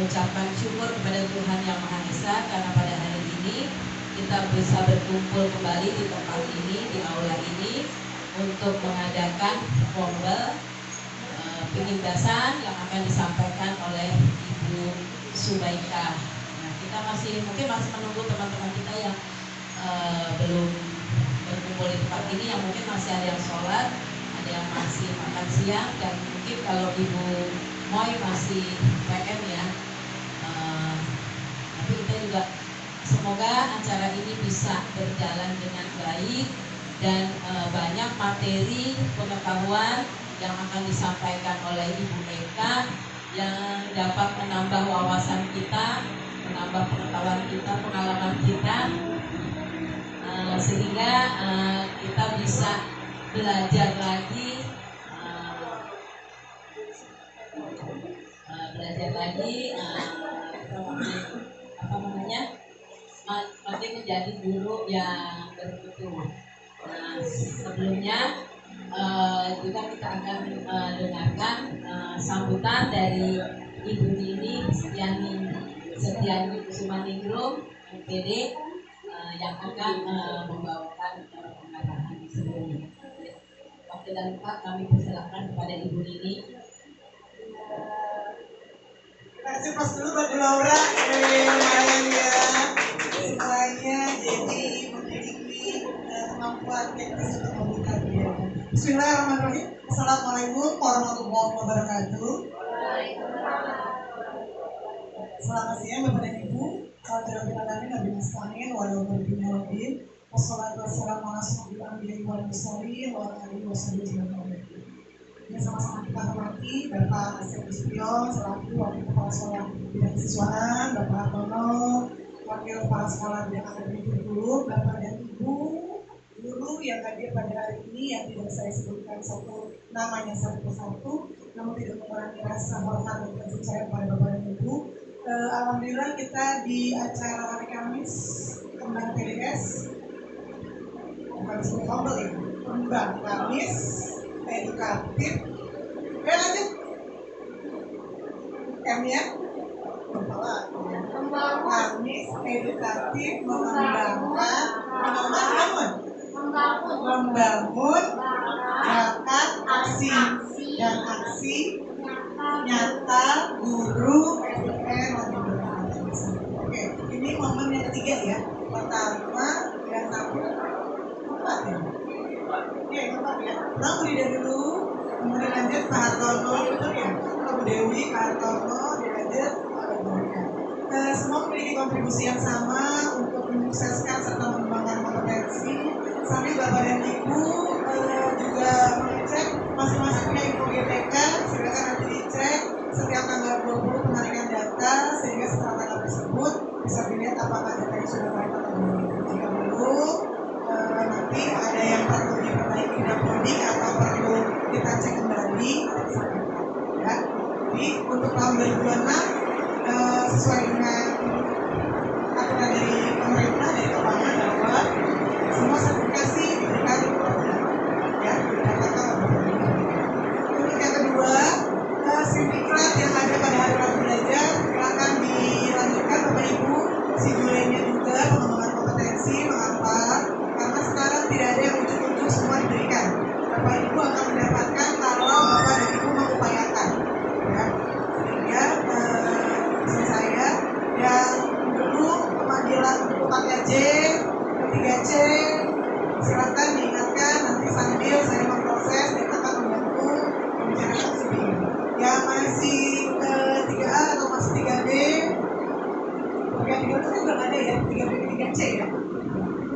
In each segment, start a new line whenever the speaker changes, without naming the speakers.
mengucapkan syukur kepada Tuhan Yang Maha Esa karena pada hari ini kita bisa berkumpul kembali di tempat ini, di aula ini untuk mengadakan rombel pengindasan yang akan disampaikan oleh Ibu Subaika. Nah, kita mungkin masih menunggu teman-teman kita yang belum berkumpul di tempat ini, yang mungkin masih ada yang sholat, ada yang masih makan siang, dan mungkin kalau Ibu Moy masih PM ya. Tapi kita juga semoga acara ini bisa berjalan dengan baik dan banyak materi pengetahuan yang akan disampaikan oleh Ibu Eka yang dapat menambah wawasan kita, menambah pengetahuan kita, pengalaman kita, sehingga kita bisa belajar lagi makin menjadi guru yang bermutu. Nah, sebelumnya juga kita akan dengarkan sambutan dari Ibu Nini Setiani Kusumaningrum MPD yang akan membawakan pengarahan di sebelumnya. Waktu dan tempat kami persilakan kepada Ibu Nini.
Terima kasih pas dulu buat Bu Laura. Lumayan ya semuanya, jadi memiliki kemampuan teknis untuk membuka dia. Bismillahirrahmanirrahim. Assalamualaikum warahmatullahi wabarakatuh. Selamat siang Bapak dan Ibu. Saudara kita kami Nabi Mustamin Waalaikumsalam. Wassalatu wassalamu ala asyrofil anbiya'i wal mursalin wa ala alihi wasallam. Yang sama-sama kita hormati Bapak Asep Ispion selaku Wakil Kepala Sekolah Bidang Siswaan, Bapak Hartono, Wakil Kepala Sekolah Bidang Akademik Kurikulum, Bapak dan Ibu guru yang hadir pada hari ini yang tidak saya sebutkan namanya satu persatu, namun tidak mengurangi rasa hormat dan kasih sayang pada Bapak dan Ibu. Alhamdulillah kita di acara hari Kamis Kembang PDS, Kamis Ngobrol ya, Kembang Kamis edukatif. Lanjut M ya, Kamis edukatif membangun bakat aksi dan aksi nyata guru SDN. Oke, ini momen yang ketiga ya. Pertama yang tampil empat ya. Oke, empat ya. Pertama Bu Dida dulu, kemudian lanjut Pak Hartono, betul ya? Bu Dewi, Pak Hartono, dilanjut semua memiliki kontribusi yang sama untuk menyukseskan serta mengembangkan kompetensi. Sambil Bapak dan Ibu juga mengecek masing-masing punya info GTK, silakan nanti dicek setiap tanggal 20 penarikan data, sehingga setelah tanggal tersebut bisa dilihat apakah data yang sudah baik atau belum. Jika belum, nanti ada yang perlu diperbaiki dapoding atau perlu kita cek kembali, ya. Jadi untuk tahun 2026 sesuai dengan aturan dari pemerintah, dari Kepala bahwa semua sertifikasi diberikan ya, didapatkan oleh pemerintah. Untuk yang kedua, sintiklat yang ada pada hari Rabu belajar silakan dilanjutkan Bapak Ibu, sidulenya juga pengembangan kompetensi. Mengapa? Karena sekarang tidak ada yang ujuk-ujuk, semua diberikan. Bapak Ibu akan mendapatkan kalau Bapak dan Ibu mengupayakan, ya. Sehingga saya yang belum pemanggilan untuk 4C, 3C, silakan diingatkan nanti sambil saya memproses dan akan membantu membicarakan studi. Yang masih 3A atau masih 3B, 3B itu kan belum ada ya, 3B, 3C ya.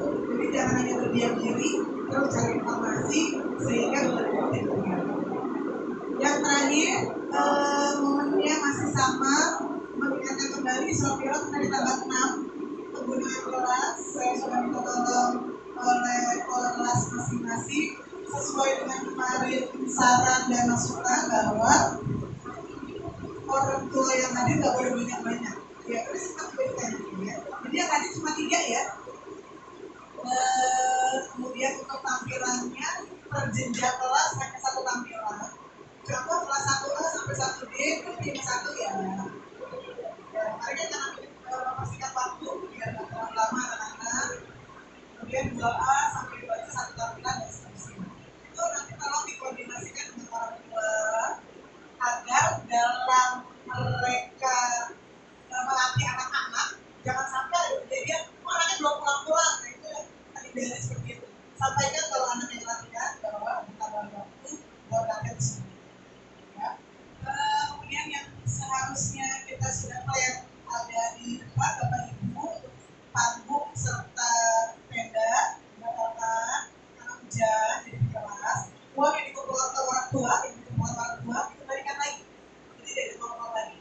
Jadi jangan hanya berdiam diri, terus cari informasi sehingga benar-benar tidak. Yang terakhir, momennya masih sama, mengingatkan kembali surat pilot dari tanggal 6 penggunaan kelas. Saya sudah minta tolong oleh kelas masing-masing sesuai dengan kemarin saran dan masukan bahwa orang tua yang hadir nggak boleh banyak-banyak. Ya, terus sempat berikan ya. Jadi yang hadir cuma 3 ya. Kemudian untuk tampilannya per jenjang kelas hanya 1 tampilan. Contoh kelas 1A sampai 1D itu 1 ya. Mari kita mempersingkat waktu biar nggak terlalu lama anak-anak. Kemudian 2A sampai 2C 1 tampilan dan seterusnya. Itu nanti tolong dikoordinasikan dengan orang tua agar dalam mereka melatih anak-anak jangan sampai kejadian anaknya belum pulang-pulang. Nah itu tadi beres seperti itu. Sampaikan kalau anak yang latihan bahwa kita baru waktu buat latihan di sini. Ya. Kemudian yang seharusnya kita sudah plan ada di depan Bapak Ibu panggung serta tenda batalkan anak hujan jadi kelas uang yang dikumpulkan ke orang tua dikembalikan lagi jadi dari kelompok lagi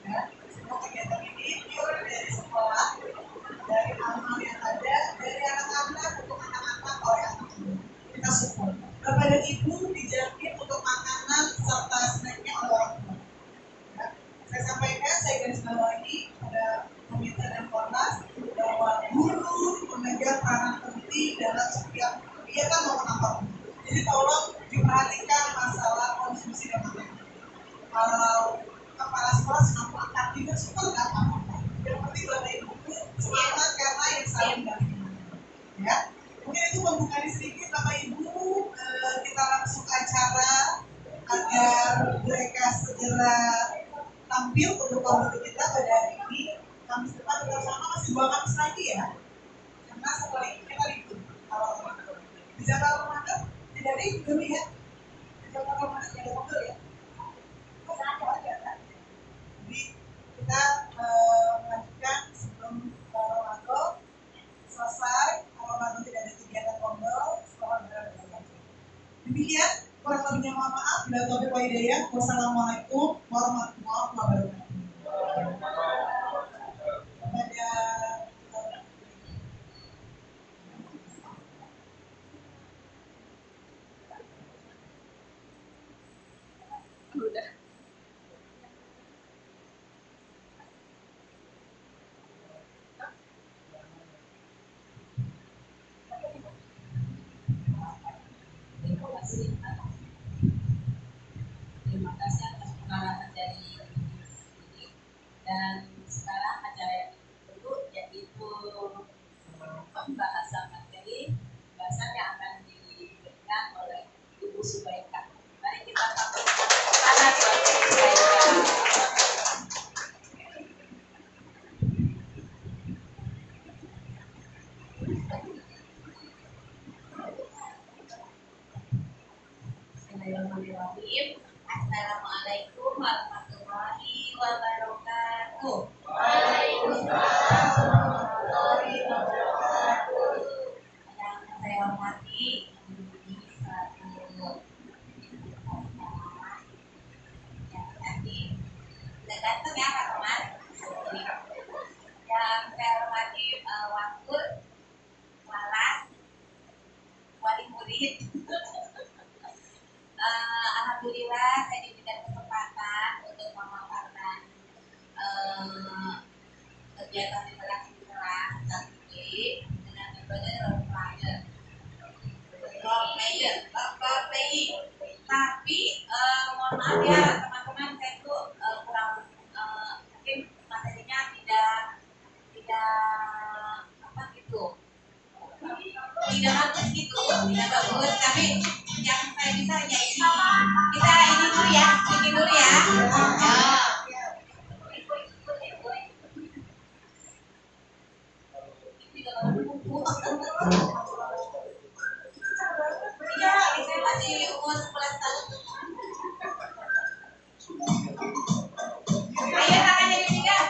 ya semua kegiatan ini dari sekolah dari amal yang ada dari anak-anak untuk anak-anak oleh anak-anak kita support Bapak dan Ibu dijamin untuk makanan serta snacknya oleh orang tua ya. Saya sampaikan, saya garis bawahi pada komite dan Komnas bahwa guru memegang peranan penting dalam setiap kegiatan maupun apapun. Jadi tolong diperhatikan masalah konsumsi dan makanan. Kalau kepala sekolah sudah makan tidak syukur nggak apa-apa. Yang penting Bapak Ibu semangat karena yang saya mendampingi. Ya, mungkin itu pembukaan sedikit Bapak Ibu. Kita langsung acara agar mereka segera tampil untuk komite kita pada hari ini. Kamis depan kita sama masih 2 Kamis lagi ya. Karena setelah ini kita libur awal Ramadan. Di Jakarta Ramadan tidak ada libur ya. Di Jakarta Ramadan tidak ada libur ya. Ada kan? Jadi kita melanjutkan sebelum Ramadan selesai. Ramadan tidak ada kegiatan kombel setelah Ramadan lagi. Demikian kurang lebihnya mohon maaf. Bila taufiq wal hidayah. Wassalamualaikum warahmatullahi wabarakatuh.
Terima kasih atas pengarahan dari ini. Dan sekarang acara yang dulu yaitu pembahasan materi bahasan yang akan diberikan oleh Ibu Subaika. Mari kita tepuk tangan buat Ibu Subaika. Bismillahirrahmanirrahim. Assalamualaikum warahmatullahi wabarakatuh. Waalaikumsalam warahmatullahi wabarakatuh. Yang saya hormati ini satu yang tadi sudah ganteng ya Pak Roman. Yang saya hormati waktu walas wali murid. Alhamdulillah saya diberikan kesempatan untuk memaparkan kegiatan interaksi kelas nanti dengan metode role player, tapi mohon maaf ya teman-teman, saya itu kurang mungkin materinya tidak apa gitu, tidak bagus, tapi yang saya bisa hanya ini. Kita ini dulu ya, bikin dulu ya. Iya, saya masih umur 11 tahun. Ayo tangannya ditinggal,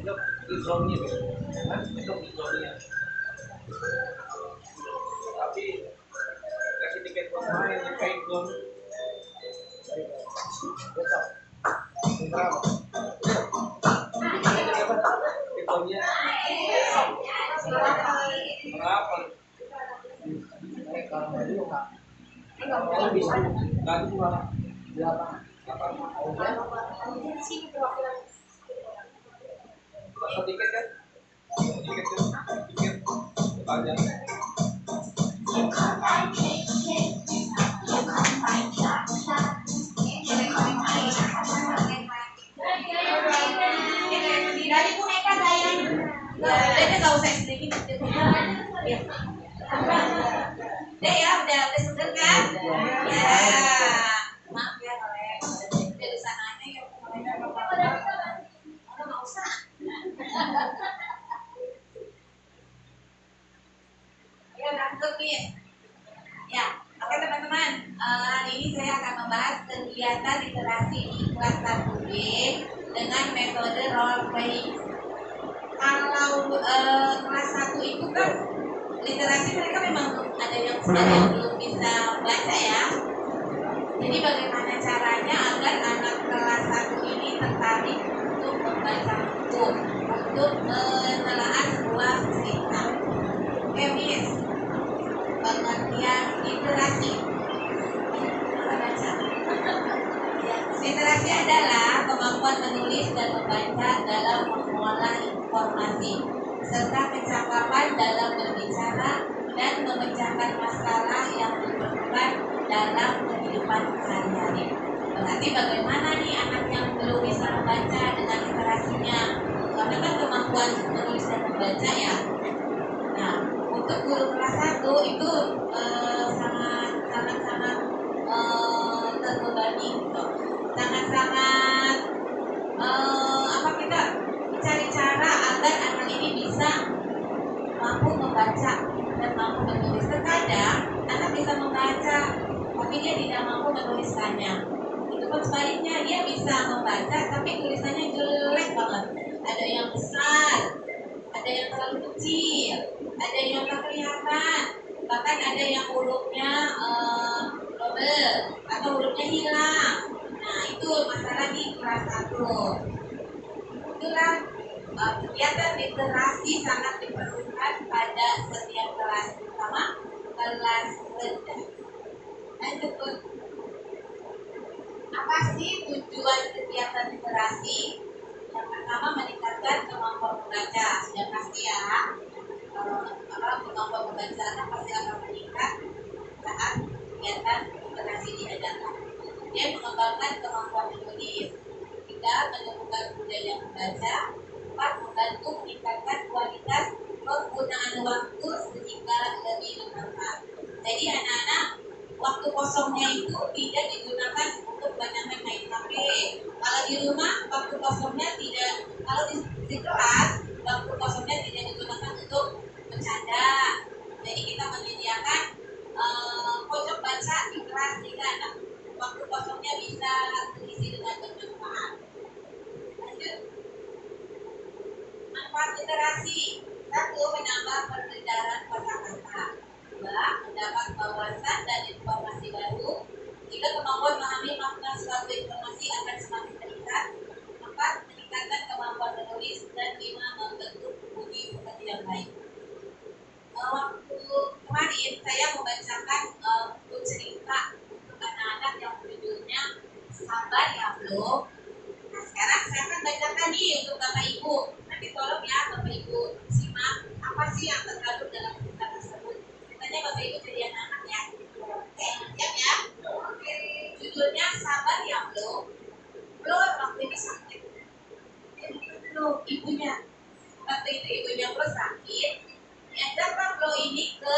Hidup di drone-nya tuh. Kan hidup di drone-nya. Tapi kasih tiket pemain yang kayak drone. Besok. Berapa? Ini apa? Drone-nya. Berapa? Kalau dulu Kak. Kalau bisa enggak dua. Berapa? Berapa tiket kan? Tiket tuh. Tiket. Panjang.
Udah nggak usah sedikit. Udah ya, udah seger kan? Ya, maaf ya kalau dari sananya ya nggak usah. Ya udah nih. Ya, oke teman-teman. Hari ini saya akan membahas kegiatan literasi di kelas 1B dengan metode role playing. Kalau kelas 1 itu kan literasi mereka memang ada yang belum bisa baca ya. Jadi bagaimana caranya agar anak kelas 1 ini tertarik untuk membaca buku, untuk menelaah sebuah cerita. Oke, Miss. Pengertian literasi. Literasi adalah kemampuan menulis dan membaca dalam mengolah informasi serta kecakapan dalam berbicara dan memecahkan masalah yang diperlukan dalam kehidupan sehari-hari. Berarti bagaimana nih anak yang belum bisa membaca dengan literasinya? Karena kan kemampuan menulis dan membaca ya. Nah, untuk guru kelas 1 itu sangat terbebani gitu. Sangat kita cari cara agar anak ini bisa mampu membaca dan mampu menulis. Terkadang anak bisa membaca tapi dia tidak mampu menuliskannya. Itu pun sebaliknya, dia bisa membaca tapi tulisannya jelek banget. Ada yang besar, ada yang terlalu kecil, ada yang tak kelihatan, bahkan ada yang hurufnya double atau hurufnya hilang. Nah, itu masalah di kelas 1. Itulah kegiatan literasi sangat diperlukan pada setiap kelas, terutama kelas rendah. Lanjut, apa sih tujuan kegiatan literasi? Yang pertama, meningkatkan kemampuan membaca. Sudah pasti ya, kemampuan membaca anak pasti akan meningkat saat kegiatan literasi diadakan. Dia mengembangkan kemampuan menulis, tiga, menemukan budaya membaca, empat, membantu meningkatkan kualitas penggunaan waktu sehingga lebih bermanfaat. Jadi anak-anak waktu kosongnya itu tidak digunakan untuk banyak main HP. Kalau di rumah waktu kosongnya tidak, kalau di kelas waktu kosongnya tidak digunakan untuk bercanda. Jadi kita menyediakan pojok baca di kelas sehingga anak waktu kosongnya bisa terisi dengan bermanfaat. Lanjut. Manfaat literasi. 1. Menambah peredaran kosakata. 2. Mendapat wawasan dan informasi baru. 3. Kemampuan memahami makna suatu informasi akan semakin meningkat. 4. Meningkatkan kemampuan menulis. Dan 5. Membentuk budi pekerti yang baik. Waktu kemarin saya membacakan buku cerita untuk anak-anak yang judulnya Sabar Ya Bro. Nah, sekarang saya akan bacakan nih untuk Bapak Ibu. Nanti tolong ya Bapak Ibu simak apa sih yang terkandung dalam cerita tersebut. Ceritanya Bapak Ibu jadi anak-anak ya. Oke, siap ya? Oke. Judulnya Sabar Ya Bro. Bro waktu ini sakit. Bro ibunya. Waktu itu ibunya Bro sakit. Diajakkan Bro ini ke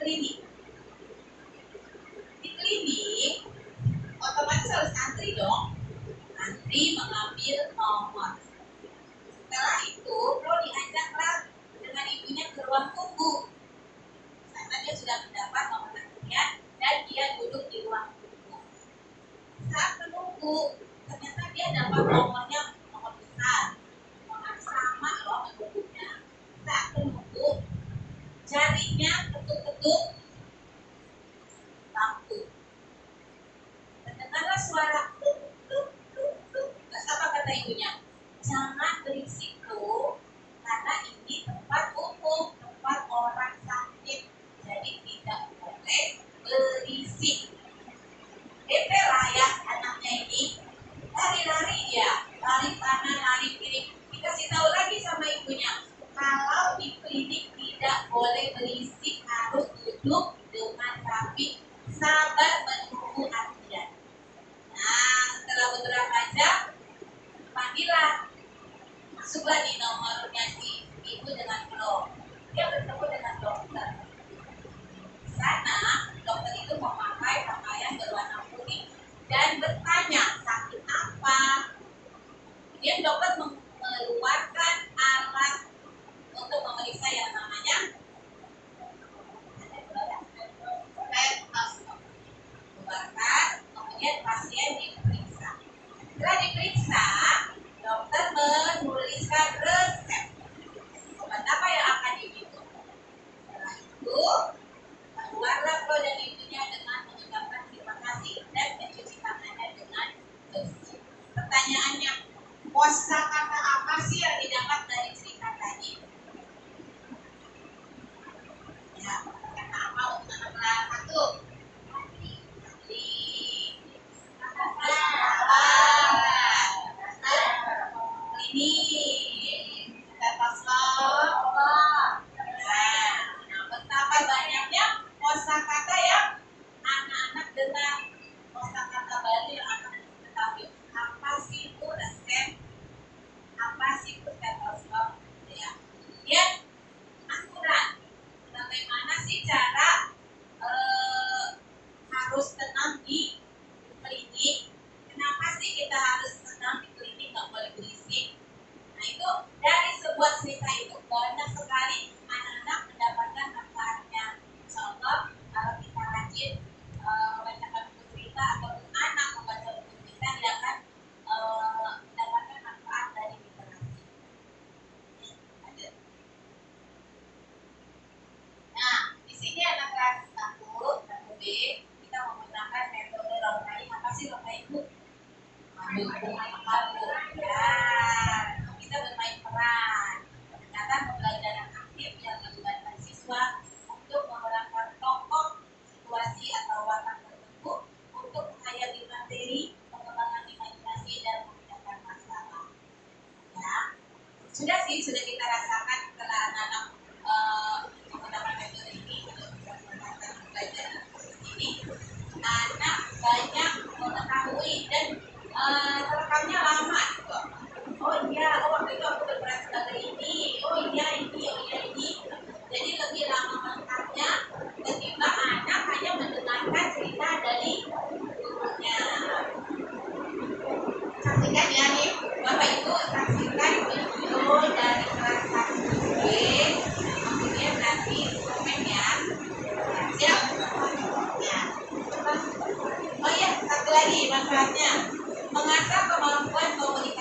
klinik. Di klinik otomatis harus antri dong. Antri mengambil nomor. Setelah itu Bro diajaklah dengan ibunya ke ruang tunggu karena dia sudah mendapat nomor antrian dan dia duduk di ruang tunggu. Saat menunggu ternyata dia dapat nomor besar, nomor sama
kata ibunya, jangan berisik tuh, karena ini tempat umum, tempat orang sakit, jadi tidak boleh berisik. Bete lah ya anaknya ini, lari-lari ya, lari kanan, lari kiri. Dikasih tahu lagi sama ibunya, kalau di klinik tidak boleh berisik, harus duduk dengan rapi, sabar menunggu antrian. Nah, setelah beberapa jam, panggilan, masuklah di nomornya si ibu dengan blog. Dia bertemu dengan dokter. Di sana, dokter itu memakai pakaian berwarna kuning dan bertanya sakit apa. Kemudian dokter mengeluarkan alat untuk memeriksa yang namanya stetoskop. Keluarkan, kemudian pasien diperiksa. Setelah diperiksa, dokter menuliskan resep obat apa yang akan diminum. Setelah itu, keluarlah Bro dan ibunya dengan mengucapkan terima kasih dan mencuci tangannya dengan bersih. Pertanyaannya, kosakata apa sih yang didapat dari cerita tadi? Ya, kata apa untuk anak kelas 1? Ini stetoskop. Nah, betapa banyaknya kosakata yang anak-anak dengar, kosakata baru yang anak-anak ketahui. Apa sih itu resep? Apa sih itu stetoskop? Ya. Kemudian aturan. Bagaimana sih cara harus tenang di klinik? Kenapa sih kita harus tenang di klinik, nggak boleh berisik? Nah itu dari sebuah cerita itu banyak sekali anak-anak mendapatkan manfaatnya. Contoh kalau kita rajin membacakan buku cerita atau anak membaca buku cerita, dia akan mendapatkan manfaat dari literasi. Lanjut. Nah di sini anak kelas 1 B kita menggunakan metode role playing. Apa sih role playing, Bu? Kita bermain peran, pendekatan pembelajaran aktif yang melibatkan siswa untuk memerankan tokoh, situasi atau watak tertentu untuk menghayati materi, pengembangan imajinasi dan memecahkan masalah. Ya, sudah kita rasakan setelah anak-anak menggunakan metode ini untuk melakukan pembelajaran ini. Anak banyak mengetahui dan terekamnya lama juga. Oh iya, waktu itu aku berperan sebagai ini. Oh iya ini. Jadi lebih lama menangkapnya ketimbang anak hanya mendengarkan cerita dari gurunya. Saksikan ya nih, Bapak Ibu saksikan video dari kelas 1B. Kemudian nanti komen ya. Siap? Ya. Oh iya, satu lagi manfaatnya. Mengasah kemampuan komunikasi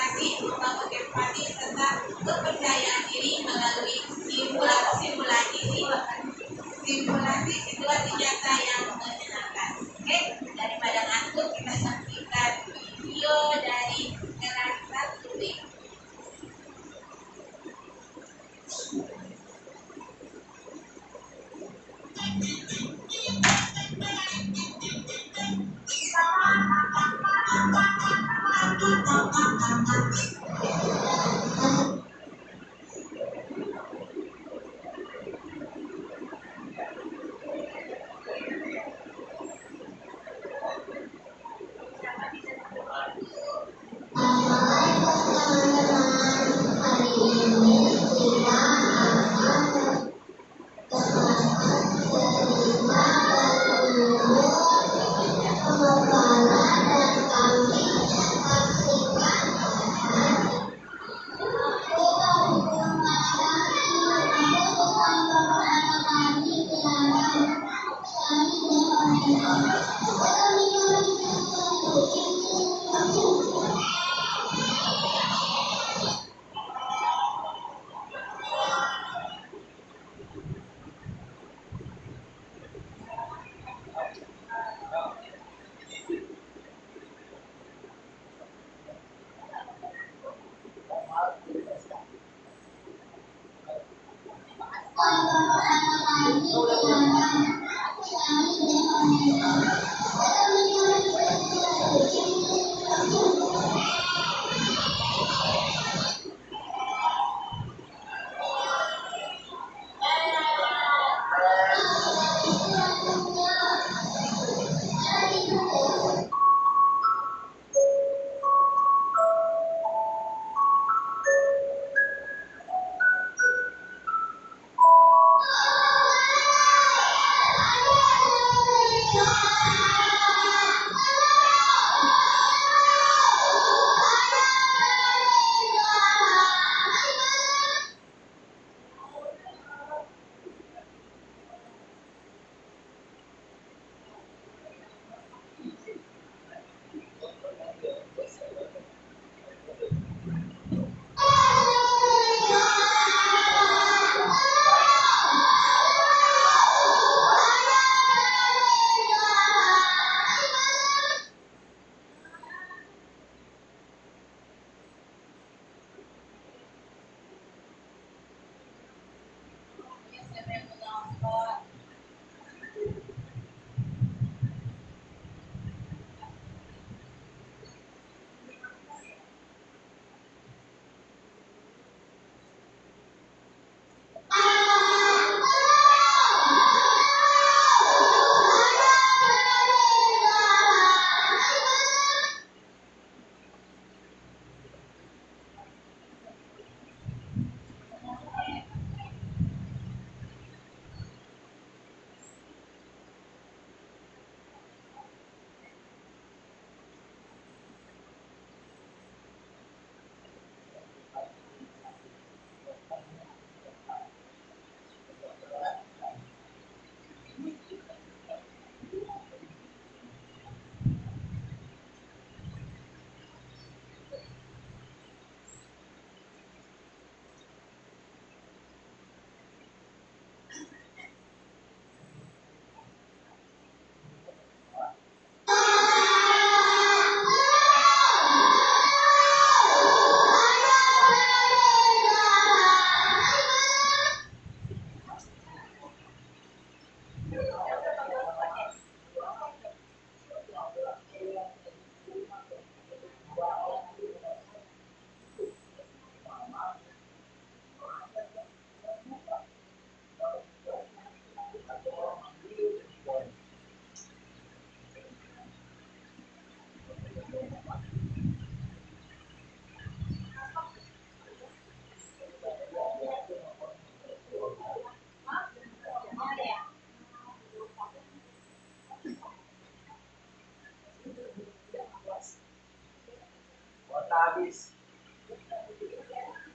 Alis.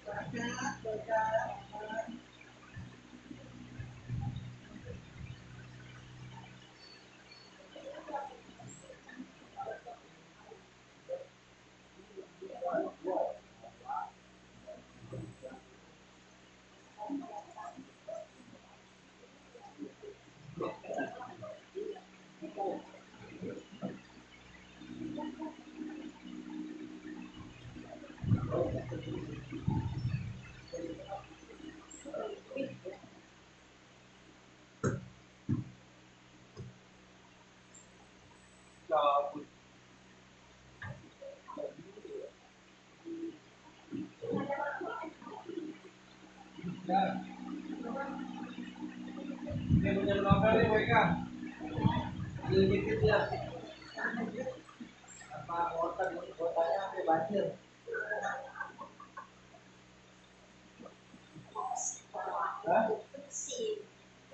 Baca, baca.
Dia punya novel nih mereka. Dikit ya. Apa kota kotanya sampai banjir. Hah?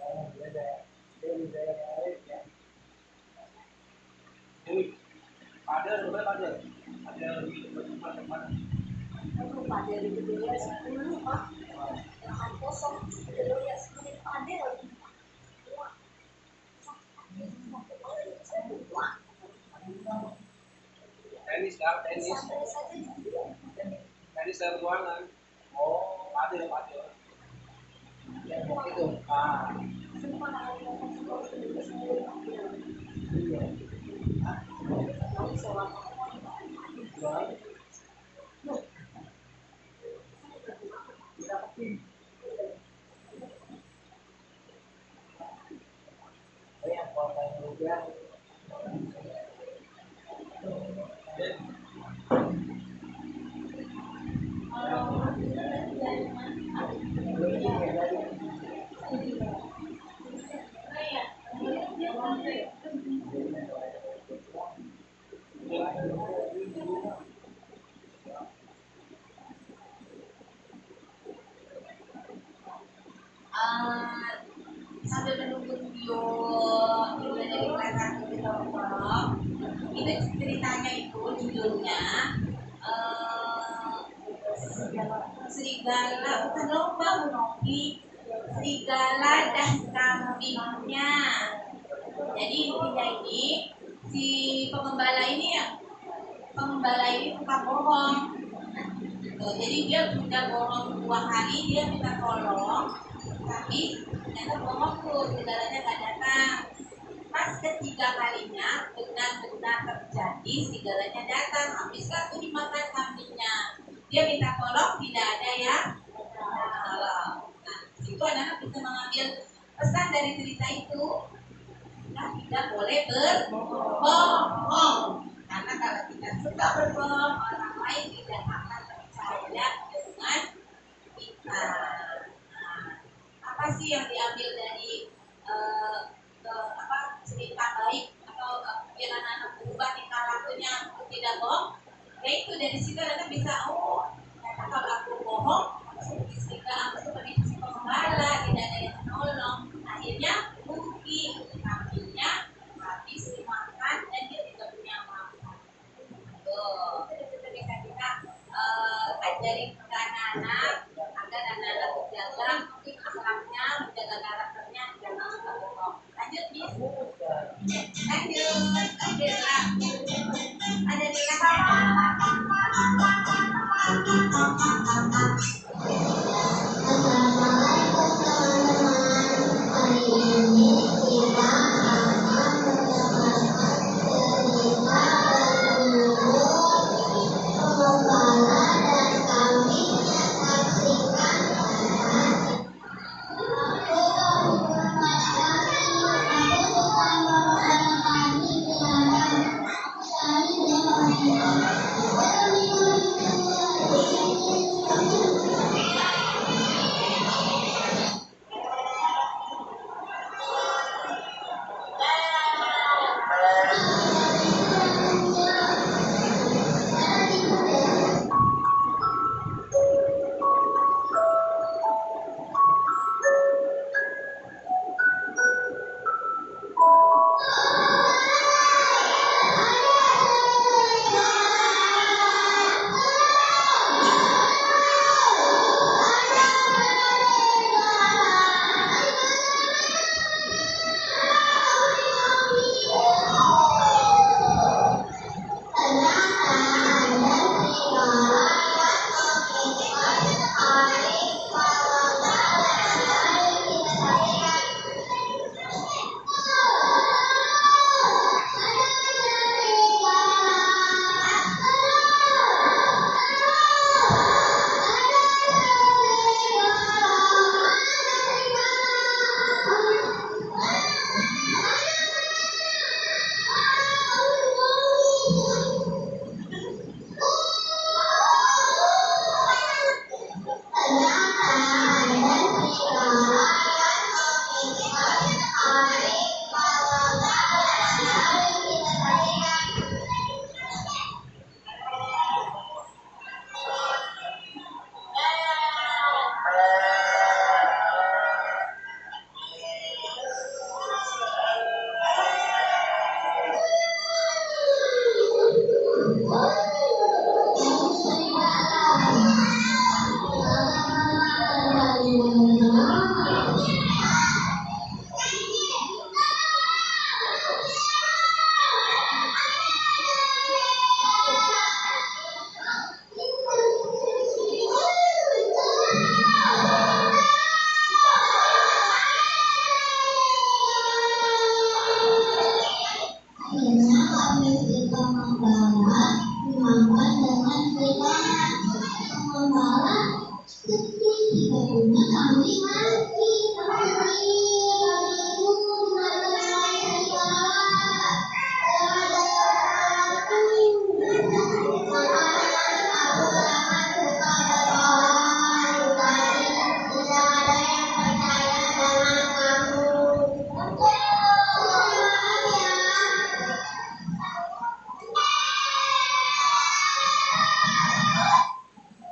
Oh, beda. Dia di daerah lain ya. Ada berapa ada? Ada lebih tempat-tempat.
Aku pada itu dia 10 Pak. Lahan kosong itu dia 10 pada lagi.
Tenis kan, tenis.
Sampai saja
Tenis dalam ruangan. Oh, ada. Yang itu. Ah.
semua hari
Yang kota juga.
sambil menunggu video dari kereta api Hongkong, itu ceritanya itu judulnya serigala bukan lomba Novi, serigala dan kambingnya. Jadi intinya ini si pengembala ini suka bohong. Jadi dia sudah bohong 2 hari, dia minta tolong, tapi ternyata bohong tuh, segalanya gak datang. Pas ketiga kalinya benar-benar terjadi, segalanya datang. Habislah tuh dimakan kambingnya. Dia minta tolong, tidak ada yang tolong. Nah, itu anak-anak bisa mengambil pesan dari cerita itu. Kita tidak boleh berbohong. Karena kalau kita suka berbohong, orang lain tidak akan percaya dengan kita. Nah, apa sih yang diambil dari cerita baik atau biar anak-anak berubah tingkah lakunya untuk tidak bohong? Yaitu dari situ anak bisa, ternyata kalau aku bohong, seperti si pengembala, tidak ada yang menolong. Akhirnya rugi, kambingnya habis dimakan dan dia tidak punya makan. Itu bisa kita ajarin ke anak-anak agar anak-anak menjaga akhlaknya, menjaga karakternya, jangan suka bohong. Lanjut, Miss. Ada di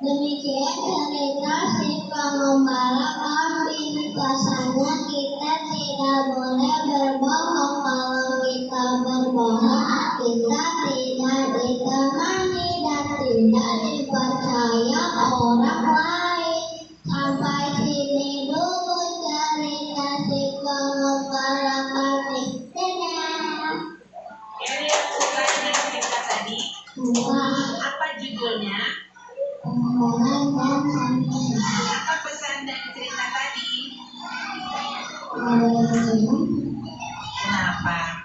Demikian cerita si pengembala kambing. Biasanya kita tidak boleh berbohong. Kalau kita berbohong, kita tidak ditemani dan tidak dipercaya orang lain. Sampai sini dulu cerita si pengembala kambing. Dadah.
Ini suka dengan cerita tadi. Apa judulnya? Apa pesan dari cerita tadi? Kenapa?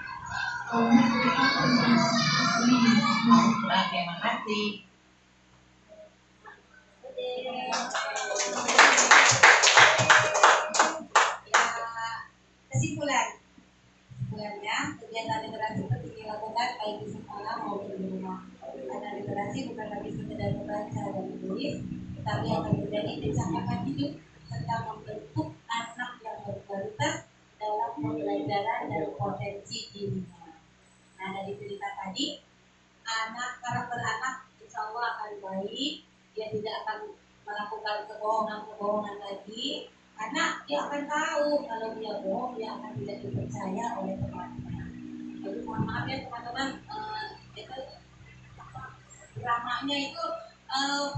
Oke, makasih. Ya, kesimpulannya, kegiatan literasi penting dilakukan baik di sekolah maupun di rumah. Karena literasi bukan lagi sekedar membaca dan menulis, tetapi akan menjadi percakapan hidup serta membentuk anak yang berkualitas dalam pembelajaran dan potensi dirinya. Nah, dari cerita tadi, karakter anak insya Allah akan baik, dia tidak akan melakukan kebohongan lagi, karena dia akan tahu kalau dia bohong, dia akan tidak dipercaya oleh teman-teman. Jadi mohon maaf ya teman-teman, itu dramanya itu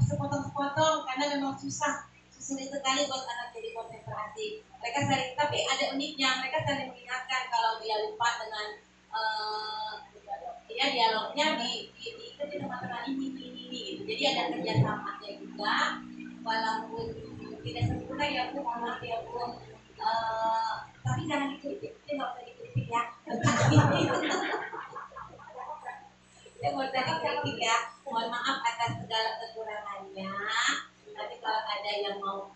sepotong-sepotong karena memang sulit sekali buat anak jadi konsentrasi. Mereka sering, tapi ada uniknya, mereka sering mengingatkan kalau dia lupa dengan ya dialognya diikuti teman-teman ini gitu. Jadi ada kerjasamanya juga, walaupun tidak sempurna ya Bu, mohon maaf ya Bu. Tapi jangan dikritik, nggak usah dikritik ya. Ya mau dikritik ya. Mohon maaf atas segala kekurangannya. Tapi kalau ada yang mau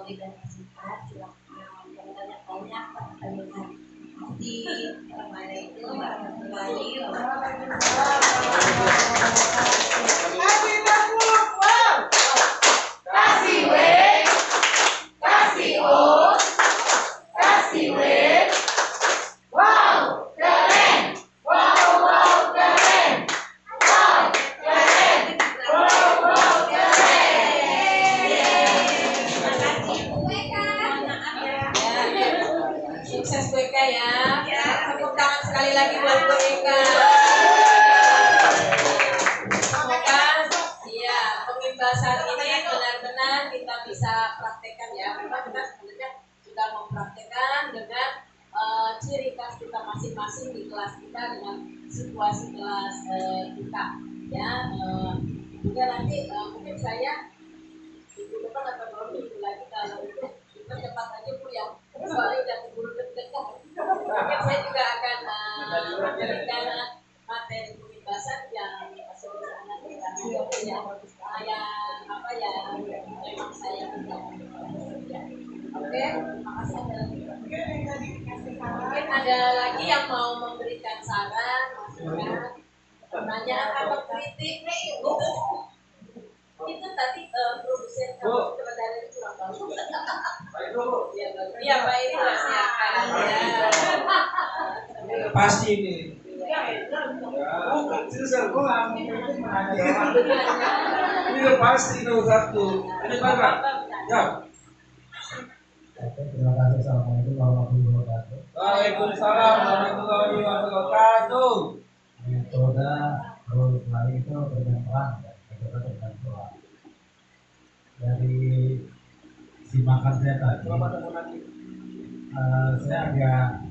diklarifikasi, silakan. Yang banyak-banyak pertanyaan. Assalamualaikum warahmatullahi wabarakatuh.
Kasih tepuk, wow. Kasih W, kasih O, kasih W. Wow, keren. Wow, wow, keren. Wow, keren. Wow, wow, keren.
Makasih Bu Eka. Maaf ya.
Sukses Bu Eka ya. Tepuk tangan sekali lagi buat Bu Eka. Semoga ya pengimbasan ini benar-benar kita bisa praktekkan ya. Memang kita sebenarnya sudah mempraktekkan dengan ciri khas kita masing-masing di kelas kita dengan situasi kelas kita ya. Juga nanti mungkin saya minggu depan atau 2 minggu lagi kalau itu kita cepat aja Bu ya, soalnya udah keburu deg-degan. Mungkin saya juga akan memberikan materi pembebasan yang sebesar nanti karena yang apa ya memang saya tidak. Oke, terima kasih. Mungkin ada lagi yang mau memberikan saran, masukan, pertanyaan atau kritik itu tadi produsen kamu sebenarnya kurang bagus. Iya Pak ini silakan ya.
Pasti ini. Bukan serius gue nggak ini udah pasti nomor 1. Ini Pak. Ya.
Terima kasih. Assalamualaikum warahmatullahi wabarakatuh.
Waalaikumsalam warahmatullahi wabarakatuh.
Metode role play itu berperan ya. Metode berperan. Dari simakan saya tadi, saya agak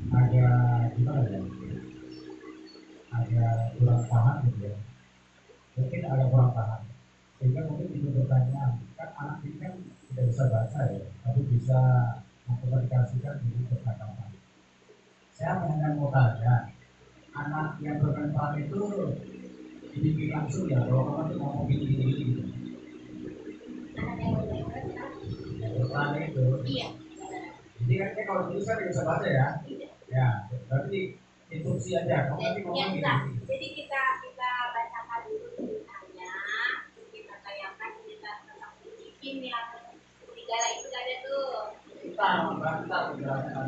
gimana ya? Agak kurang paham gitu ya. Mungkin agak kurang paham. Sehingga mungkin itu pertanyaan. Kan anak ini kan tidak bisa baca ya, tapi bisa mengkomunikasikan diri percakapan. Saya mau tanya, anak yang berperan itu dibimbing langsung ya, kalau kamu tuh ngomong gini gitu. Berperan itu.
Iya.
Jadi kan kalau tulisan tidak bisa baca ya. Ya, berarti instruksi aja. Kamu nanti ngomong gini.
Jadi kita bacakan dulu ceritanya, terus kita tayangkan cerita tentang Ipin yang serigala itu ada tuh.
Kita menjelaskan.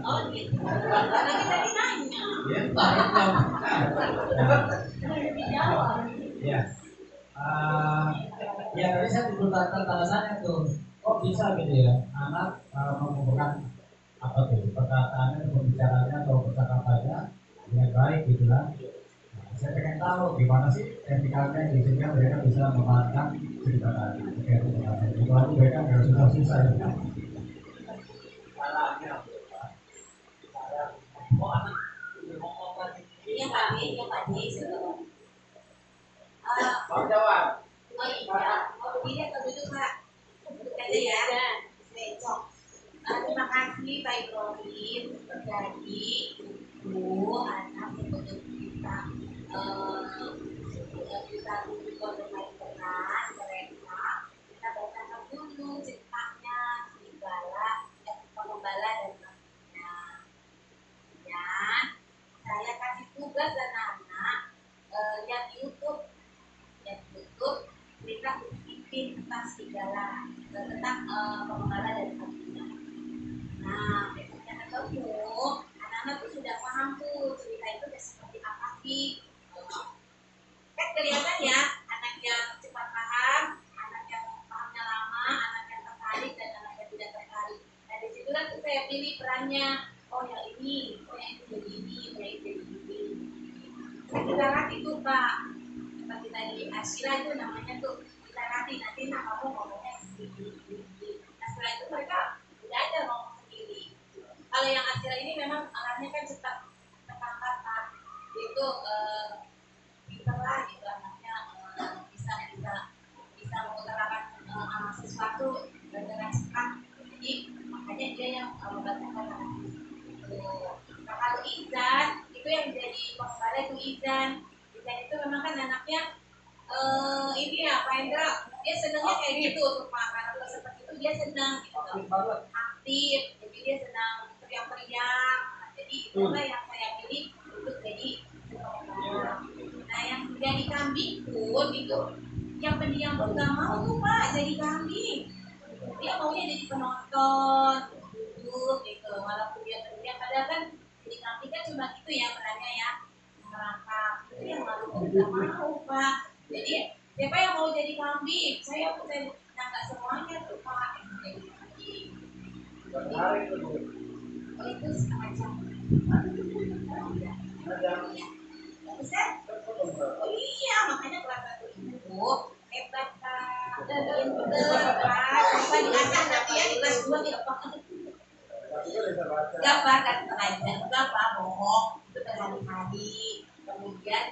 Oh gitu. Karena kita ditanya.
Ya, ya. Ya tadi saya timbul tanya tuh, kok bisa gitu ya anak mengumpulkan apa tuh perkataannya, pembicaraannya atau percakapannya dengan baik gitu kan? Nah, saya pengen tahu gimana sih etikanya sehingga mereka bisa memaafkan cerita tadi. Oke, itu aku mereka nggak susah-susah ya. Caranya cara oh anak udah ngomong lagi.
Iya Pak D, ya Pak D.
Mau jawab?
Oh iya, mau berdiri atau duduk Pak? Duduk aja ya. Besok. Terima kasih Pak Ibrahim. Jadi ibu anak untuk kita kita butuh dengan peran mereka. Kita bacakan dulu ceritanya Pengembala dan Maksudnya. Dan saya kasih tugas anak-anak yang YouTube mereka bikin tentang serigala, tentang pengembala dan Maksudnya. Nah, besoknya ketemu, anak-anak tuh sudah paham tuh cerita itu seperti apa sih. Kan kelihatan ya, anak yang cepat paham, anak yang pahamnya lama, anak yang tertarik dan anak yang tidak tertarik. Nah, di situ kan saya pilih perannya. Oh yang ini, oh yang ini jadi ini, oh yang ini jadi ini. Kita latih tuh Pak. Seperti tadi Asyila itu namanya tuh kita latih nanti kamu ngomongnya sendiri. Nah setelah itu mereka udah ada ngomong sendiri. Kalau yang Asyila ini memang anaknya kan cepat tertangkap Pak. Itu pintar lah gitu anaknya bisa mengutarakan sesuatu dengan cepat. Jadi makanya dia yang membacakan anak. Nah kalau Izan itu yang jadi pengembala itu Izan itu memang kan anaknya ini ya Pak Hendra dia senangnya kayak gitu tuh Pak karena seperti itu dia senang gitu aktif jadi dia senang teriak-teriak nah, jadi itulah yang saya pilih untuk jadi pengembala. Nah yang jadi kambing pun itu yang pendiam nggak mau tuh Pak jadi kambing dia maunya jadi penonton duduk gitu walaupun dia teriak padahal kan jadi kambing kan cuma itu ya perannya ya merangkap itu yang lalu tidak mau Pak jadi siapa yang mau jadi kambing saya nggak semuanya tuh Pak jadi kambing oh itu setengah jam bisa oh iya makanya kelas 1 itu hebat Pak pinter Pak apa diasah nanti ya di kelas 2 tidak Pak enggak Pak kan setengah jam enggak Pak bohong itu berhari-hari kemudian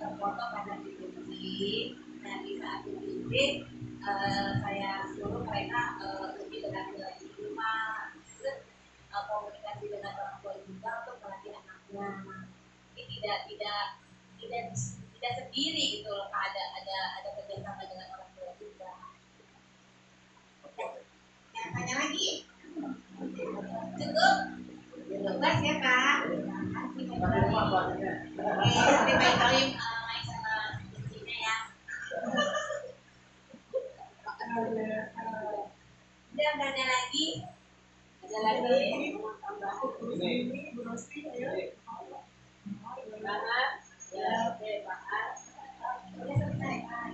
terfoto pada diskusi. Nah di saat diskusi saya suruh mereka lebih dekat di rumah, terus komunikasi dengan orang tua juga untuk melatih anaknya. Ini tidak sendiri gitu loh, ada kerjasama dengan orang tua juga. Yang tanya lagi? Cukup? Bebas ya Pak. Nanti Pak Ibrahim main sama istrinya ya. Udah nggak ada lagi? Ada lagi?
Ini Bu Rosti ya.
Banget. Ya, oke Pak. Udah selesai Pak.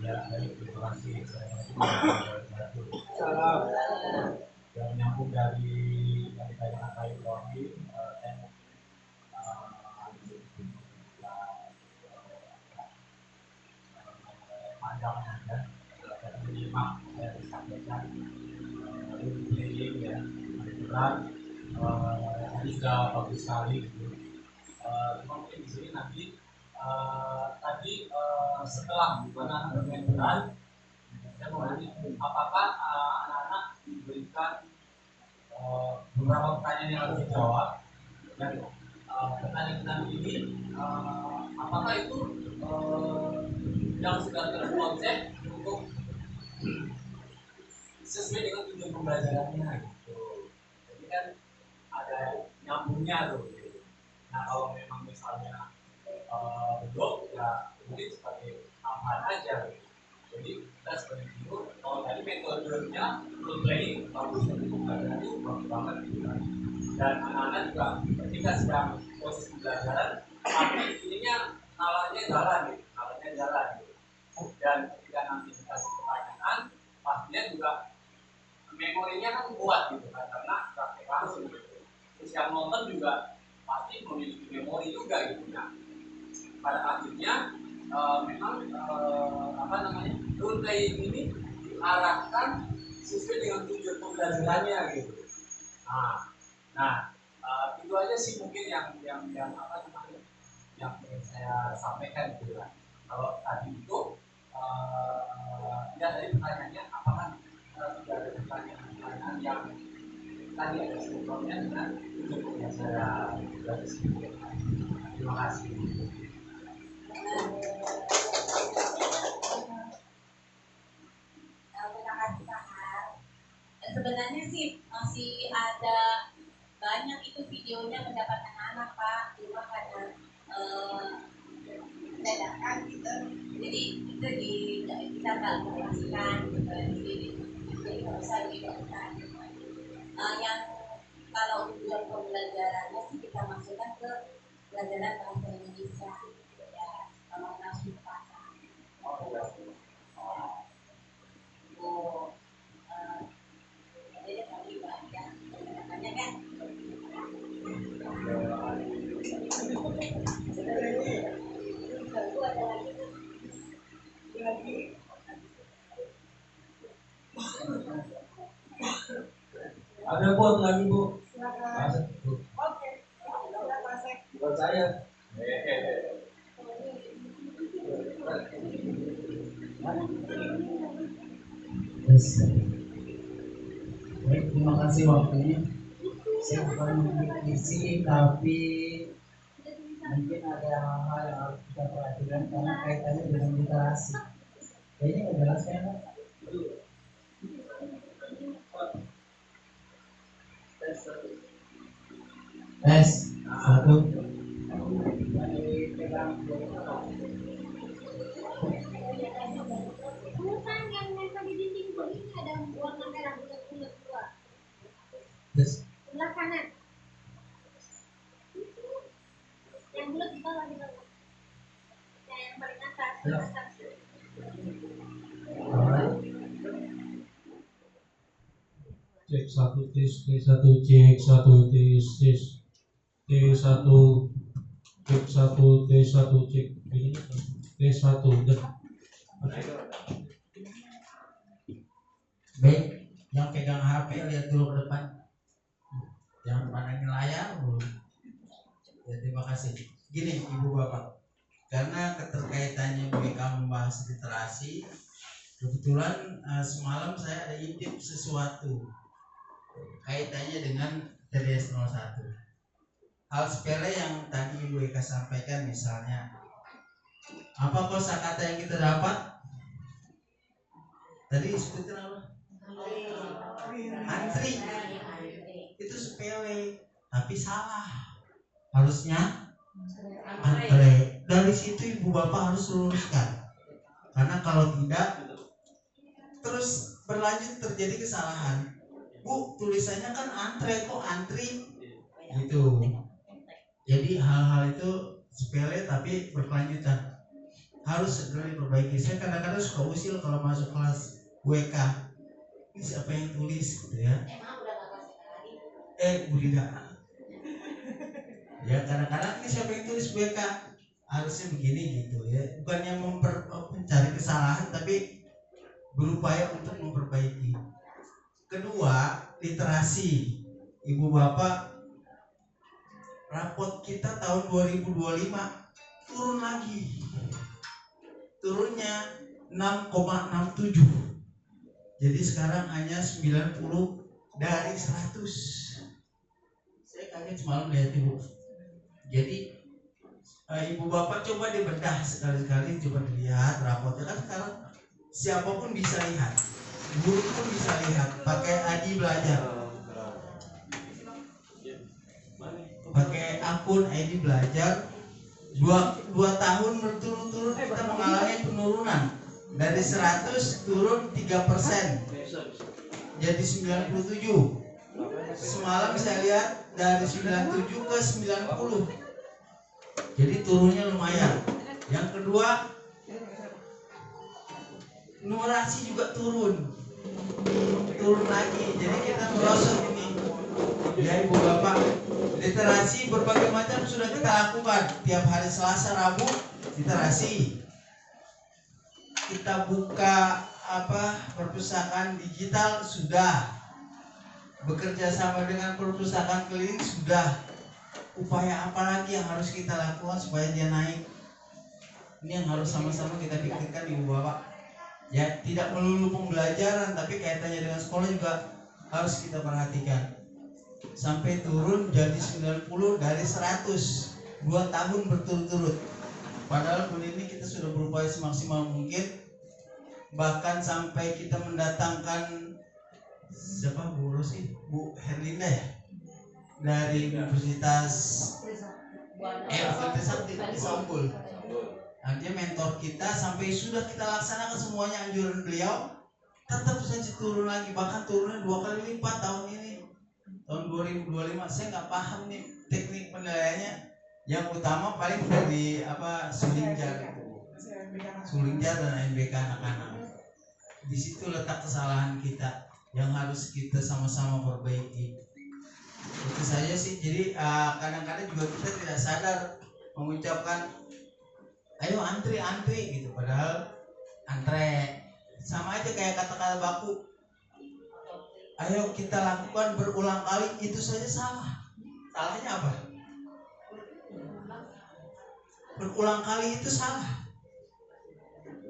Ya, baik, terima kasih.
Salam.
Yang menyambung dari yang ditanyakan Pak Ibrahim, panjangnya ya, dari menyimak yang disampaikan, playing ya, berat, tadi sudah bagus sekali gitu. Cuma mungkin di sini nanti tadi setelah gimana bermain berat, saya mau nanya apakah anak-anak diberikan beberapa pertanyaan yang harus dijawab dan pertanyaan ini apakah itu yang sudah terkonsep untuk sesuai dengan tujuan pembelajarannya gitu. Jadi kan ada nyambungnya tuh gitu. Nah kalau memang misalnya belum ya mungkin sebagai tambahan aja gitu. Jadi kita sebagai guru kalau tadi metodenya role playing bagus untuk pembelajaran itu bagus banget gitu kan. Dan anak-anak juga ketika sedang proses pembelajaran
Tapi ininya nalarnya jalan gitu, nalarnya jalan gitu. Dan ketika nanti dikasih pertanyaan, pastinya juga memorinya kan kuat gitu kan, karena praktek langsung gitu. Terus yang nonton juga pasti memiliki memori juga gitu. Nah, pada akhirnya memang role playing ini diarahkan sesuai dengan tujuan pembelajarannya gitu. Nah, itu aja sih mungkin yang ingin saya sampaikan gitu kan. Kalau tadi itu ya tadi pertanyaannya apakah tidak ada pertanyaan yang tadi ada sebelumnya dengan tujuan yang saya sebutkan. Terima kasih.
Sebenarnya sih masih ada banyak itu videonya pendapat anak-anak Pak, cuma karena dadakan gitu, jadi itu kita nggak menjelaskan gitu, jadi nggak usah dibedakan. Yang kalau tujuan pembelajarannya sih kita masukkan ke pelajaran bahasa Indonesia, ya kalau nafsu kata. Jadi kami baca pendapatannya kan.
Ada buat lagi Bu.
Silakan. Oke.
Buat saya.
Yes. Baik, terima kasih waktunya. Saya bukan mengkritisi, tapi mungkin ada hal-hal yang harus kita perhatikan karena kaitannya dengan literasi. Kayaknya nggak jelas kan? Tes satu.
Bukan yang nempel di dinding ini ada warna merah bulat-bulat dua.
Tes.
Sebelah kanan. Yang bulat di bawah. Yang paling atas.
Cek satu tes T1 cek satu tes T1 cek satu T1 cek ini T1 udah.
Baik, yang pegang HP lihat dulu ke depan, jangan pandangin layar dulu. Ya, terima kasih. Gini Ibu Bapak, karena keterkaitannya mereka membahas literasi, kebetulan semalam saya ada intip sesuatu kaitannya dengan TDS 01. Hal sepele yang tadi Ibu Eka sampaikan, misalnya apa kosakata yang kita dapat tadi disebutkan apa? Antri. Itu sepele tapi salah, harusnya antre. Dari situ Ibu Bapak harus luruskan, karena kalau tidak terus berlanjut terjadi kesalahan. Bu, tulisannya kan antre, kok antri gitu. Jadi hal-hal itu sepele tapi berkelanjutan, harus segera diperbaiki. Saya kadang-kadang suka usil kalau masuk kelas WK, ini siapa yang tulis gitu ya. Bu Dida. Ya kadang-kadang ini siapa yang tulis WK, harusnya begini gitu ya. Bukannya mencari kesalahan tapi berupaya untuk memperbaiki. Kedua, literasi. Ibu Bapak, rapot kita tahun 2025 turun lagi. Turunnya 6,67. Jadi sekarang hanya 90 dari 100. Saya kaget semalam lihat Ibu. Jadi Ibu Bapak coba dibedah sekali-sekali, coba dilihat rapotnya. Kan sekarang siapapun bisa lihat, guru pun bisa lihat, pakai Adi Belajar, pakai akun Adi Belajar. Dua tahun berturut-turut kita mengalami penurunan dari 100 turun 3%, jadi 97. Semalam saya lihat dari 97 ke 90.
Jadi turunnya lumayan. Yang kedua, numerasi juga turun lagi. Jadi kita merosot ini. Ya Ibu Bapak, literasi berbagai macam sudah kita lakukan. Tiap hari Selasa, Rabu literasi. Kita buka perpustakaan digital sudah. Bekerja sama dengan perpustakaan keliling sudah. Upaya apa lagi yang harus kita lakukan supaya dia naik? Ini yang harus sama-sama kita pikirkan Ibu Bapak. Ya, tidak melulu pembelajaran, tapi kaitannya dengan sekolah juga harus kita perhatikan. Sampai turun jadi 90 dari 100, 2 tahun berturut-turut. Padahal bulan ini kita sudah berupaya semaksimal mungkin. Bahkan sampai kita mendatangkan siapa Bu Rosi? Bu Herlinda ya? Dari Universitas Istanbul. Nah, dia mentor kita sampai sudah kita laksanakan semuanya anjuran beliau, tetap saja turun lagi, bahkan turunnya 2 kali lipat tahun ini. Tahun 2025 saya nggak paham nih teknik penilaiannya. Yang utama paling dari Sulingjar dan ANBK anak-anak. Di situ letak kesalahan kita yang harus kita sama-sama perbaiki. Itu saja sih. Jadi kadang-kadang juga kita tidak sadar mengucapkan ayo antri gitu, padahal antre sama aja kayak kata-kata baku. Ayo kita lakukan berulang kali, itu saja salah. Salahnya apa? Berulang kali itu salah.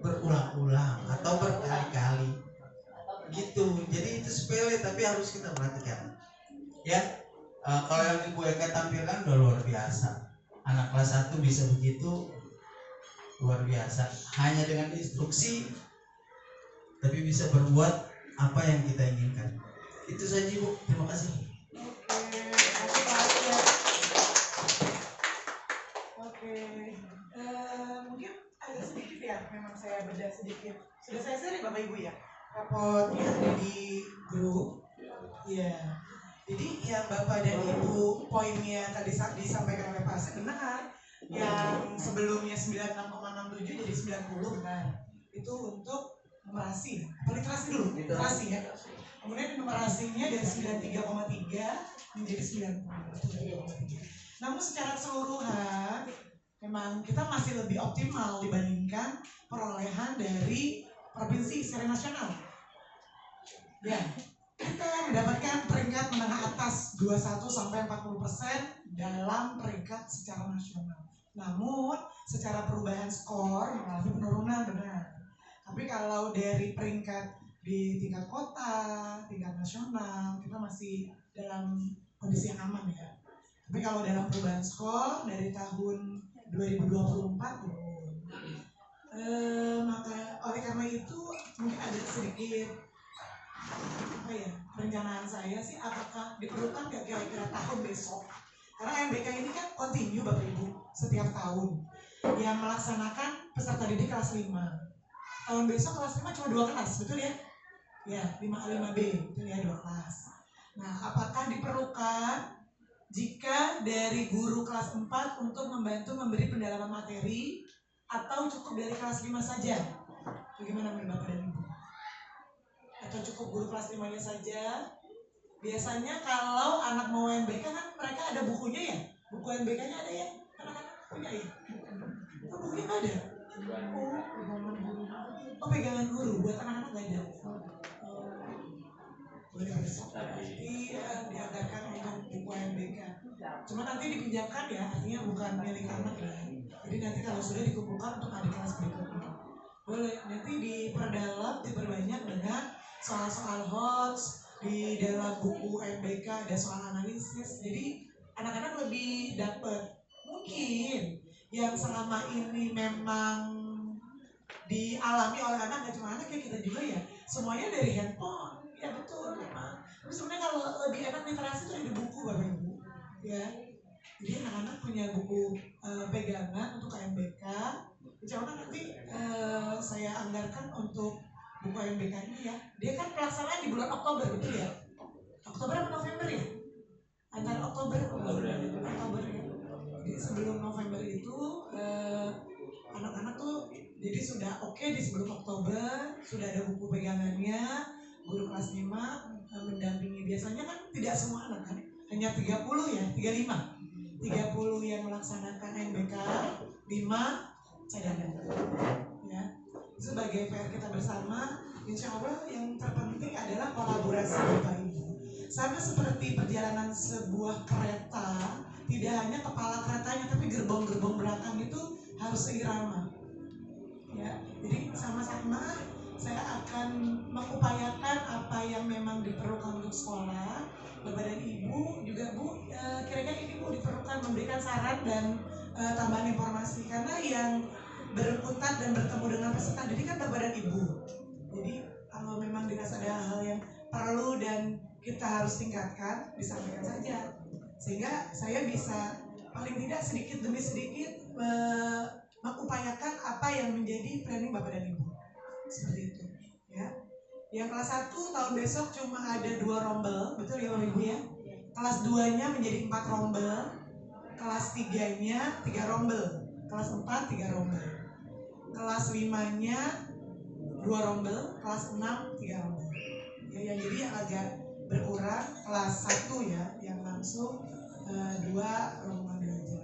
Berulang-ulang atau berkali-kali gitu. Jadi itu sepele tapi harus kita perhatikan. Ya, kalau yang Ibu Eka tampilkan udah luar biasa. Anak kelas 1 bisa begitu, luar biasa. Hanya dengan instruksi tapi bisa berbuat apa yang kita inginkan. Itu saja Ibu, terima kasih.
Oke. Mungkin agak sedikit ya, memang saya beda sedikit. Sudah saya share Bapak Ibu ya, rapotnya ada di grup. Ya. Jadi yang Bapak dan Ibu poinnya tadi disampaikan oleh Pak Asep benar. Yang sebelumnya 96,67 jadi 90 benar. Itu untuk numerasi. Literasi dulu, literasi ya. Kemudian numerasinya dari 93,3 menjadi 90. Namun secara keseluruhan memang kita masih lebih optimal dibandingkan perolehan dari provinsi secara nasional. Ya, kita mendapatkan peringkat menengah atas 21 sampai 40% dalam peringkat secara nasional. Namun secara perubahan skor mengalami penurunan benar. Tapi kalau dari peringkat di tingkat kota, tingkat nasional, kita masih dalam kondisi yang aman ya. Tapi kalau dalam perubahan skor dari tahun 2024 turun. Maka oleh karena itu mungkin ada sedikit perencanaan saya sih, apakah diperlukan nggak kira-kira tahun besok? Karena MBK ini kan continue Bapak Ibu setiap tahun yang melaksanakan peserta didik kelas 5. Tahun besok kelas 5 cuma 2 kelas, betul ya? Ya, 5A5B, betul ya, 2 kelas. Nah, apakah diperlukan jika dari guru kelas 4 untuk membantu memberi pendalaman materi atau cukup dari kelas 5 saja? Bagaimana menurut Bapak dan Ibu? Atau cukup guru kelas 5-nya saja? Biasanya kalau anak mau UNBK kan mereka ada bukunya ya? Buku UNBK-nya ada ya? Anak-anak punya ya? Oh, bukunya nggak ada? Oh, pegangan guru buat anak-anak nggak ada? Boleh besok berarti diadakan untuk buku UNBK. Cuma nanti dipinjamkan ya, artinya bukan milik anak ya. Jadi nanti kalau sudah dikumpulkan untuk adik kelas berikutnya. Boleh, nanti diperdalam, diperbanyak dengan soal-soal HOTS. Di dalam buku MBK ada soal analisis, jadi anak-anak lebih dapat. Mungkin yang selama ini memang dialami oleh anak, nggak cuma anak ya, kita juga ya, semuanya dari handphone. Ya betul memang. Tapi sebenarnya kalau lebih enak literasi itu ada buku Bapak Ibu ya. Jadi anak-anak punya buku pegangan untuk MBK. Insya nanti saya anggarkan untuk buku MBK ini ya. Dia kan pelaksanaan di bulan Oktober, betul ya? Oktober atau November ya? Antara Oktober ya. Jadi sebelum November itu anak-anak tuh jadi sudah oke di sebelum Oktober, sudah ada buku pegangannya, guru kelas 5 mendampingi. Biasanya kan tidak semua anak kan, hanya 30 ya, 35 yang melaksanakan NBK, 5 cadangan ya. Sebagai PR kita bersama, insya Allah yang terpenting adalah kolaborasi Bapak Ibu. Sama seperti perjalanan sebuah kereta, tidak hanya kepala keretanya tapi gerbong-gerbong belakang itu harus seirama ya. Jadi sama-sama saya akan mengupayakan apa yang memang diperlukan untuk sekolah. Bapak dan Ibu juga Bu, kira-kira ini Bu diperlukan memberikan saran dan tambahan informasi, karena yang berkutat dan bertemu dengan peserta didik kan Bapak dan Ibu. Jadi kalau memang dirasa ada hal yang perlu dan kita harus tingkatkan, disampaikan saja, sehingga saya bisa paling tidak sedikit demi sedikit mengupayakan apa yang menjadi planning Bapak dan Ibu. Seperti itu ya. Yang kelas 1 tahun besok cuma ada 2 rombel, betul ya Bapak Ibu ya. Kelas 2-nya menjadi 4 rombel, kelas 3-nya 3 rombel, kelas 4 3 rombel, kelas 5-nya 2 rombel, kelas 6 3 rombel ya. Yang jadi agak berkurang kelas 1 ya, yang langsung 2 rombongan belajar.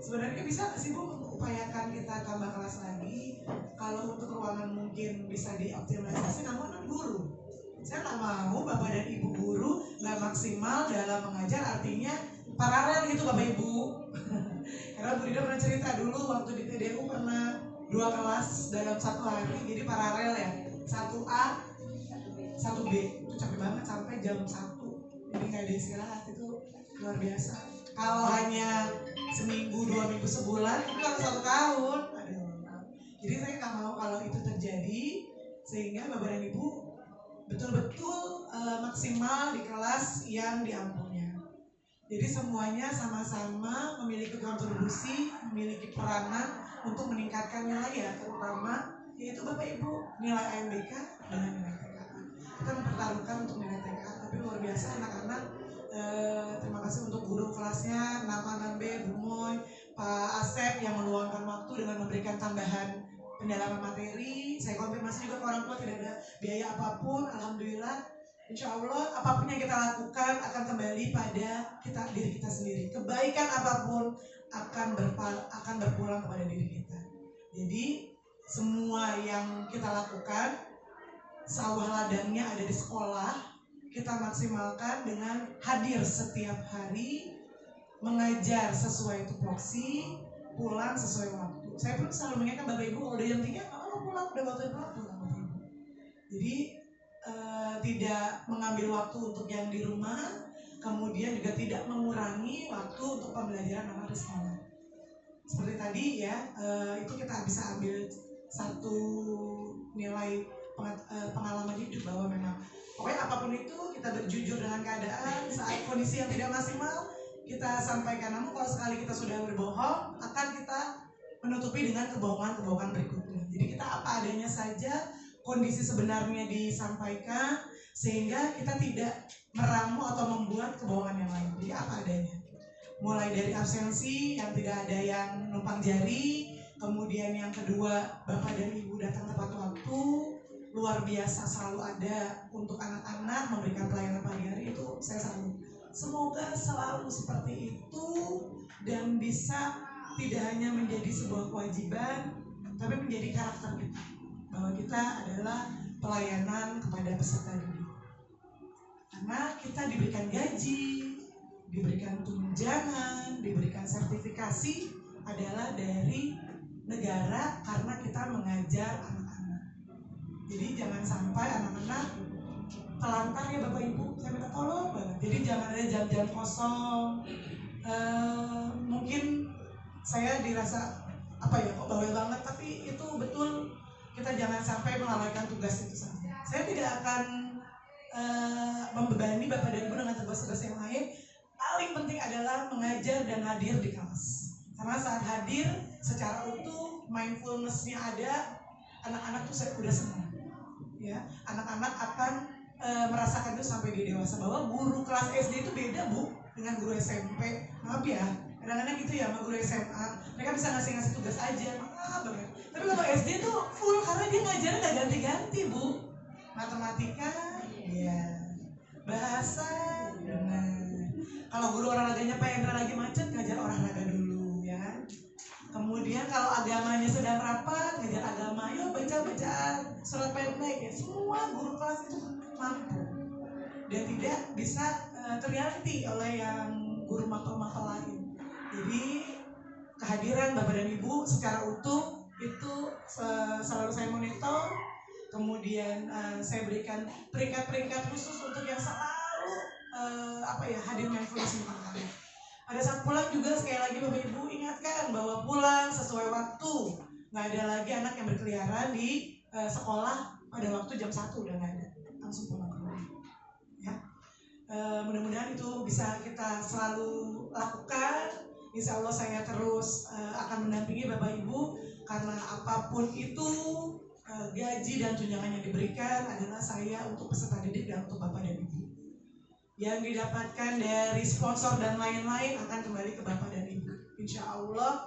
Sebenarnya bisa nggak sih Bu mengupayakan kita tambah kelas lagi? Kalau untuk ruangan mungkin bisa dioptimalisasi, namun kan guru, saya nggak mau Bapak dan Ibu guru nggak maksimal dalam mengajar, artinya paralel gitu Bapak Ibu. Karena Bu Dida pernah cerita dulu waktu di TDU pernah 2 kelas dalam 1 hari, jadi paralel ya, 1A 1B, itu capek banget sampai jam 1, jadi nggak ada istirahat, itu luar biasa. Kalau hanya seminggu, 2 minggu, sebulan, itu harus 1 tahun. Aduh. Jadi saya nggak mau kalau itu terjadi, sehingga Bapak dan Ibu betul-betul maksimal di kelas yang diampunya. Jadi semuanya sama-sama memiliki kontribusi, memiliki peranan untuk meningkatkan nilai ya, terutama yaitu Bapak Ibu nilai AMBK dengan nilai TKA. Kita mempertaruhkan untuk nilai TKA, tapi luar biasa anak-anak. Terima kasih untuk guru kelasnya, Nama B, Bu Moy, Pak Asep yang meluangkan waktu dengan memberikan tambahan pendalaman materi. Saya konfirmasi juga ke orang tua tidak ada biaya apapun. Alhamdulillah, insya Allah apapun yang kita lakukan akan kembali pada diri kita sendiri. Kebaikan apapun akan berpulang kepada diri kita. Jadi semua yang kita lakukan, sawah ladangnya ada di sekolah, kita maksimalkan dengan hadir setiap hari, mengajar sesuai tupoksi, pulang sesuai waktu. Saya pun selalu mengingatkan Bapak Ibu, kalau udah jam 3, kalau pulang, udah waktu pulang Bapak Ibu. Jadi tidak mengambil waktu untuk yang di rumah, kemudian juga tidak mengurangi waktu untuk pembelajaran anak di sekolah. Seperti tadi ya, itu kita bisa ambil satu nilai pengalaman hidup bahwa memang pokoknya apapun itu kita berjujur dengan keadaan. Saat kondisi yang tidak maksimal kita sampaikan, namun kalau sekali kita sudah berbohong akan kita menutupi dengan kebohongan-kebohongan berikutnya. Jadi kita apa adanya saja, kondisi sebenarnya disampaikan sehingga kita tidak meramu atau membuat kebohongan yang lain. Jadi apa adanya, mulai dari absensi yang tidak ada yang numpang jari, kemudian yang kedua Bapak dan Ibu datang tepat waktu, luar biasa selalu ada untuk anak-anak, memberikan pelayanan pagi hari, itu saya salut. Semoga selalu seperti itu dan bisa tidak hanya menjadi sebuah kewajiban, tapi menjadi karakter kita, bahwa kita adalah pelayanan kepada peserta didik. Karena kita diberikan gaji, diberikan tunjangan, diberikan sertifikasi adalah dari negara karena kita mengajar anak-anak. Jadi jangan sampai anak-anak telantar ya Bapak Ibu, saya minta tolong banget. Jadi jangan ada jam-jam kosong. Mungkin saya dirasa apa ya, kok bawel banget, tapi itu betul, kita jangan sampai melalaikan tugas itu saja. Saya tidak akan membebani Bapak dan Ibu dengan tugas-tugas yang lain. Paling penting adalah mengajar dan hadir di kelas. Karena saat hadir secara utuh, mindfulness-nya ada, anak-anak tuh saya udah senang. Ya, anak-anak akan merasakan itu sampai dia dewasa, bahwa guru kelas SD itu beda Bu dengan guru SMP. Maaf ya, Kadang-kadang gitu ya sama guru SMA, mereka bisa ngasih tugas aja, maaf banget. Tapi kalau SD tuh full karena dia ngajarin nggak ganti-ganti Bu. Matematika, ya. Bahasa, benar. Kalau guru olahraganya Pak Hendra lagi macet, ngajar olahraga dulu, ya kan? Kemudian kalau agamanya sedang rapat, ngajar agama, yuk baca-bacaan surat pendek ya. Semua guru kelas itu mampu dan tidak bisa terganti oleh yang guru mapel-mapel lain. Jadi kehadiran Bapak dan Ibu secara utuh itu selalu saya monitor. Kemudian saya berikan peringkat-peringkat khusus untuk yang selalu hadir mindfulness di kami. Pada saat pulang juga sekali lagi Bapak Ibu ingatkan bahwa pulang sesuai waktu. Nggak ada lagi anak yang berkeliaran di sekolah pada waktu jam 1 udah nggak ada. Langsung pulang ke rumah. Ya. Mudah-mudahan itu bisa kita selalu lakukan. Insya Allah saya terus akan mendampingi Bapak Ibu karena apapun itu gaji dan tunjangan yang diberikan adalah saya untuk peserta didik dan untuk Bapak dan Ibu. Yang didapatkan dari sponsor dan lain-lain akan kembali ke Bapak dan Ibu. Insya Allah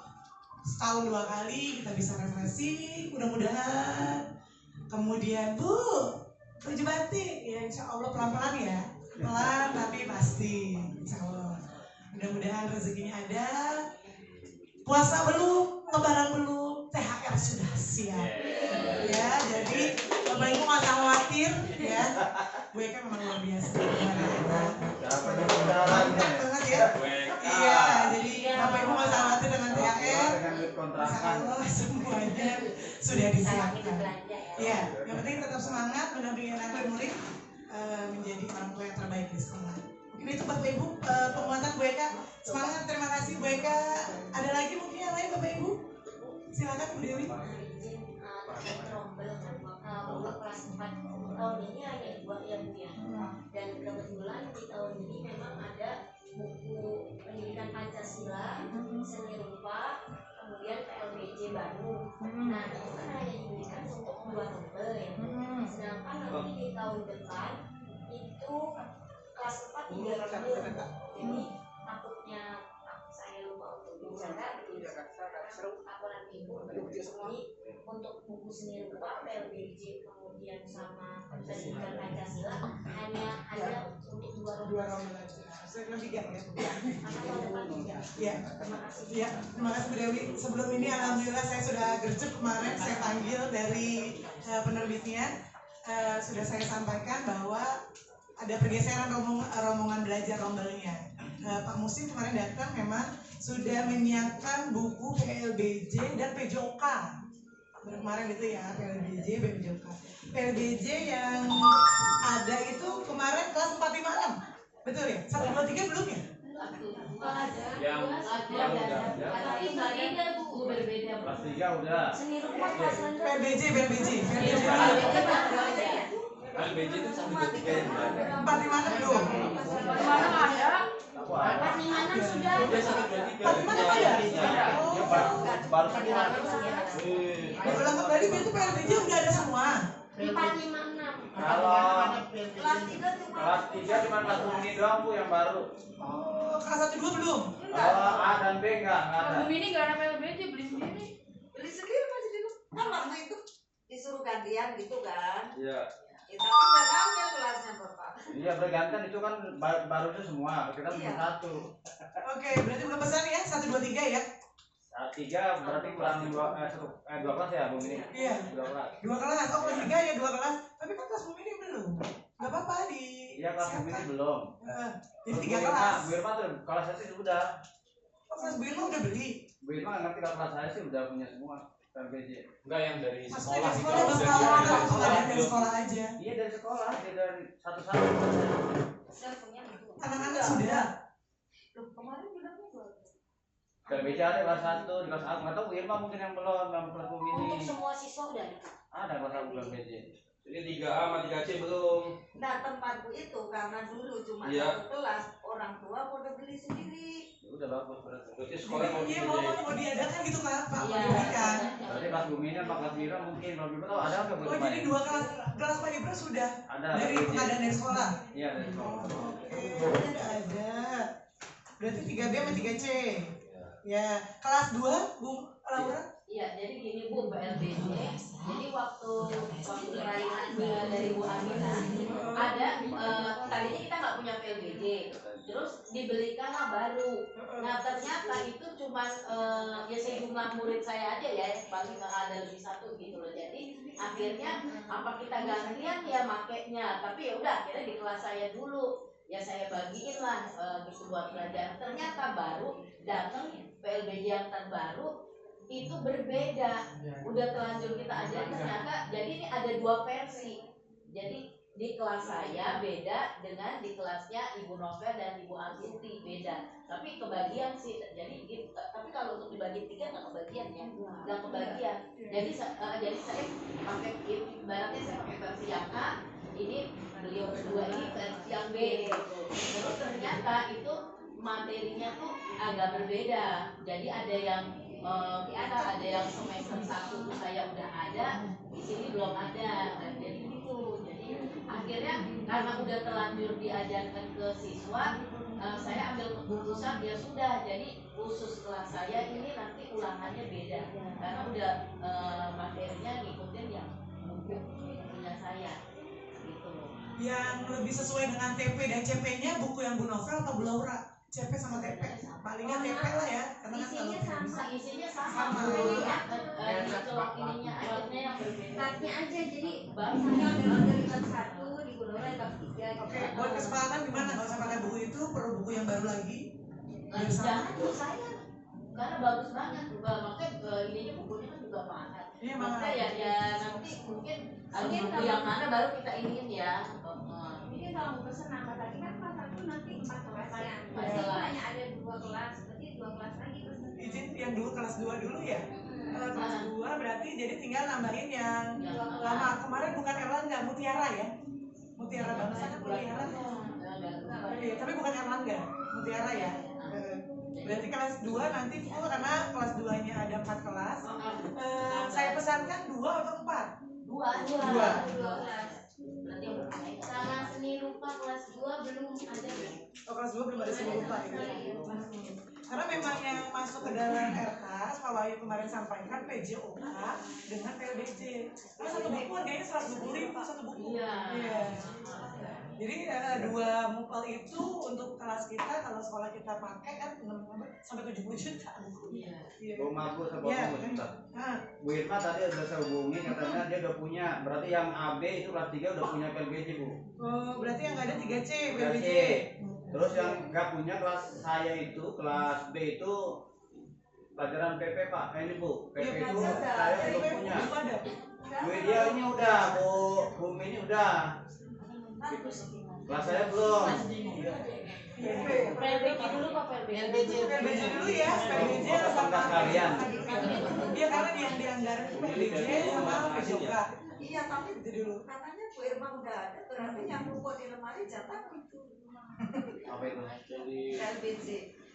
setahun 2 kali kita bisa refreshing, mudah-mudahan. Kemudian Bu, baju batik ya insya Allah pelan-pelan ya, pelan tapi pasti insya Allah. Mudah-mudahan rezekinya ada. Puasa belum, lebaran belum, THR sudah siap. Ya, jadi Bapak Ibu nggak usah khawatir ya. Gue kan memang luar biasa. Mantap banget ya. Iya, jadi Bapak Ibu nggak usah khawatir dengan THR. Insya Allah semuanya sudah disiapkan. Ya, yang penting tetap semangat mendampingi anak murid menjadi orang tua yang terbaik di sekolah. Mungkin itu Bapak Ibu penguatan Bu Eka. Semangat, terima kasih Bu Eka. Ada lagi mungkin yang lain Bapak Ibu? Silakan Bu Dewi.
Untuk kelas 4 tahun ini hanya 2 ya Bu ya. Dan kebetulan di tahun ini memang ada buku pendidikan Pancasila, seni rupa, kemudian PLBJ Bandung. Nah itu kan hanya diberikan untuk 2 rombel ya. Sedangkan nanti di tahun depan itu kelas 4 3 rombel. Jadi takutnya saya lupa untuk bicara apa nanti Ibu ini untuk buku seni rupa PLBJ kemudian sama pendidikan Pancasila hanya untuk 2 rombel
aja. Lebih ya.
Ya,
Terima kasih Bu Dewi. Sebelum ini alhamdulillah saya sudah gercep kemarin saya panggil dari penerbitnya. Sudah saya sampaikan bahwa ada pergeseran rombongan belajar rombelnya. Pak Musim kemarin datang memang sudah menyiapkan buku PLBJ dan PJOK. Kemarin itu ya PLBJ, PJOK. PLBJ yang ada itu kemarin kelas 456. Betul ya? 1, 2, 3 belum ya?
Yang udah.
Tapi berbeda Bu, berbeda.
Kelas 3 udah.
Seni rupa kelas
PLBJ.
PLBJ itu 1, 2, 3 yang udah ada.
456 belum?
456 ada. 456 sudah.
Udah 1, 2, 3.
456 ada?
Baru sekarang.
Diulang kembali itu PLBJ udah ada semua.
456.
Kalau
Kelas 3 cuma
kelas 3 cuma kelas Bumi doang Bu yang baru.
Oh, kelas 1, 2 belum?
Kalau A dan B enggak ada.
Ini gak ada PLBJ, beli sendiri.
Beli sendiri masih di rumah. Kan waktu itu disuruh gantian gitu kan.
Iya.
Ya, tapi nggak ngambil kelasnya Bapak.
Iya bergantian itu kan baru itu semua. Kita cuma 1.
Oke, berarti belum pesan ya? 1, 2, 3 ya?
3 berarti kurang 2 kelas ya Bu ini.
Iya.
2 kelas.
2 kelas, oh kelas 3 ya 2 kelas. Tapi kan kelas ini belum. Gak apa-apa di.
Iya kelas Bumi ini belum.
Jadi 3 kelas.
Bu Irma tuh kelas saya sih udah.
Oh, kelas Bu Irma udah beli.
Bu Irma nggak ngerti kalau kelas saya sih udah punya semua PLBJ.
Enggak yang dari
Maksudnya
sekolah
dari
itu
sekolah,
udah
kalau ada dari sekolah aja.
Iya dari sekolah, dari satu-satu.
Anak-anak sudah.
Loh, kemarin bilangnya gua.
PLBJ ada kelas 1, di kelas A. Nggak tahu Bu Irma mungkin yang belum, yang kelas Bumi ini.
Untuk semua siswa udah ada.
Ada kelas A PLBJ.
Jadi 3A sama 3C belum.
Nah tempatku itu karena dulu cuma
Iya.
1 kelas, orang tua udah beli sendiri.
Ya udah bagus berarti.
Berarti sekolah mau
Iya,
dibiayain.
mau diadakan gitu kan, Pak, mau
Iya.
diberikan.
Berarti kelas Bumi ini sama kelas Mira mungkin kalau Bima tahu ada nggak Bu
Oh,
Irma?
jadi 2 kelas Pak Ibra sudah
Ada.
dari
PLBJ.
pengadaan dari sekolah.
Iya dari sekolah.
Oke, ada. Berarti 3B sama 3C. Ya, kelas 2 Bu Laura.
Iya, jadi gini Bu, PLBJ. Jadi waktu perayaan dari Bu Aminah ada tadinya kita nggak punya PLBJ, terus dibelikanlah baru. Nah ternyata itu cuman ya sejumlah murid saya aja ya, paling nggak ada lebih satu gitu loh. Jadi akhirnya apa kita gantian ya makainya, tapi ya udah akhirnya di kelas saya dulu. Ya saya bagiin lah gitu buat pelajaran. Ternyata baru datang PLBJ yang terbaru itu berbeda, udah telanjur kita aja ternyata. Jadi ini ada dua versi. Jadi di kelas saya beda dengan di kelasnya Ibu Novel dan Ibu Asinti beda. Tapi kebagian sih. Jadi tapi kalau untuk dibagi 3 nggak kebagian ya, nggak kebagian. Jadi saya pakai ibaratnya saya pakai versi yang A, ini beliau berdua ini versi yang B. Terus ternyata itu materinya tuh agak berbeda. Jadi ada yang ada yang semester 1 tuh saya udah ada, di sini belum ada. Dan jadi gitu. Jadi akhirnya karena udah terlanjur diajarkan ke siswa, saya ambil keputusan ya sudah. Jadi khusus kelas saya ini nanti ulangannya beda karena udah materinya ngikutin yang buku punya saya gitu.
Yang lebih sesuai dengan TP dan CP-nya buku yang Bu Novel atau Bu Laura? CP sama TP, palingnya TP lah ya, karena kan kalau
isinya sama. Kalau ininya akhirnya yang berbeda.
Kartnya aja, jadi saya ambil dari kelas 1 di Gunung kelas 3.
Oke, buat kesepakatan gimana kalau saya pakai buku itu, perlu buku yang baru lagi?
Jangan tuh saya, karena bagus banget. Maksudnya ininya bukunya kan juga mahal.
Iya,
makanya ya nanti mungkin buku yang mana baru kita iniin ya.
Mungkin kalau mau pesen nama tadi kan kelas 1 nanti 4 kelas ya. Pasti hanya ada 2 kelas, berarti 2 kelas lagi pesen.
Izin yang dulu kelas 2 dulu ya. Kelas 2 berarti jadi tinggal nambahin yang lama. Kemarin bukan Erlangga, Mutiara ya. Mutiara bangsa kan Mutiara. Tapi bukan Erlangga, Mutiara ya. Berarti kelas 2 nanti full karena kelas 2-nya ada 4 kelas. Saya pesankan 2 atau 4? 2.
Sama seni rupa kelas 2 belum ada.
Oh, kelas 2 belum ada seni rupa ya. Karena memang yang masuk ke dalam RKAS, Pak Wahyu kemarin sampaikan PJOK dengan PLBJ. Kalau satu buku harganya 120.000 satu buku. Iya. Jadi 2 mupel itu untuk kelas kita, kalau sekolah kita pakai kan sampai 70 juta bukunya.
Rumah Bu sebelum Bu Irma tadi udah saya hubungi, katanya dia udah punya. Berarti yang AB itu kelas 3 udah punya PLBJ Bu.
Oh, berarti yang nggak ada 3C PLBJ.
Terus yang nggak punya kelas saya itu, kelas B itu pelajaran PP Pak. Ini Bu, PP itu saya belum punya. Bu dia ini udah, Bu ini udah. Kelas saya belum.
PLBJ dulu Pak, PLBJ
dulu ya, PLBJ sama
sekalian.
Iya, karena yang dianggaran itu PLBJ sama PJOK.
Iya, tapi itu dulu katanya Bu Irma udah ada, berarti yang buku di lemari jatah itu.
Apa itu?
PLBJ.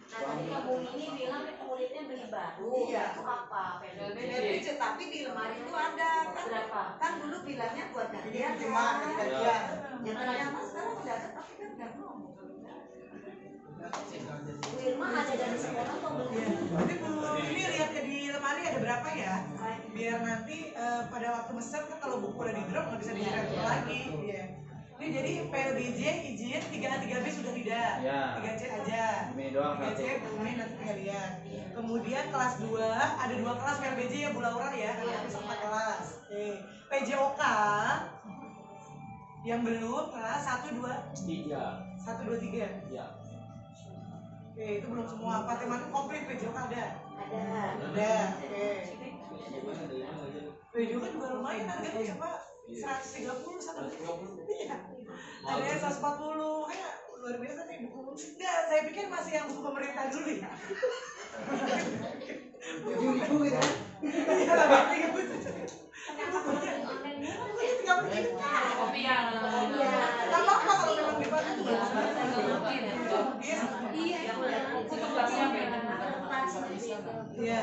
Nah tadi kamu ini bilang muridnya beli baru.
Iya.
Itu apa?
PLBJ, tapi di lemari itu ada kan?
Berapa?
Kan dulu bilangnya buat gantian.
Iya.
Ya ternyata sekarang udah ada, tapi kan nggak ngomong.
Bu Irma ada dari sekolah atau belum?
Nanti Bu ini lihat di lemari ada berapa ya? Biar nanti pada waktu mesen kan kalau buku udah di drop nggak bisa diretur lagi. Iya. Ini jadi PLBJ izin 3A 3B sudah tidak. 3C aja.
Ini doang
3C bumi nanti tinggal lihat. Kemudian kelas 2 ada 2 kelas PLBJ ya Bu Laura ya. Harus 4 kelas. Oke. PJOK yang belum kelas 1 2 3. 1 2 3.
Iya.
Oke, itu belum semua. Matematik komplit PJOK ada.
Ada.
Oke. PJOK juga lumayan harganya Pak. 130 satu buku. Iya. Ada yang 140 kayak luar biasa nih buku. Enggak, saya pikir masih yang buku pemerintah dulu ya. 7.000 gitu. Iya, 8.000. Iya,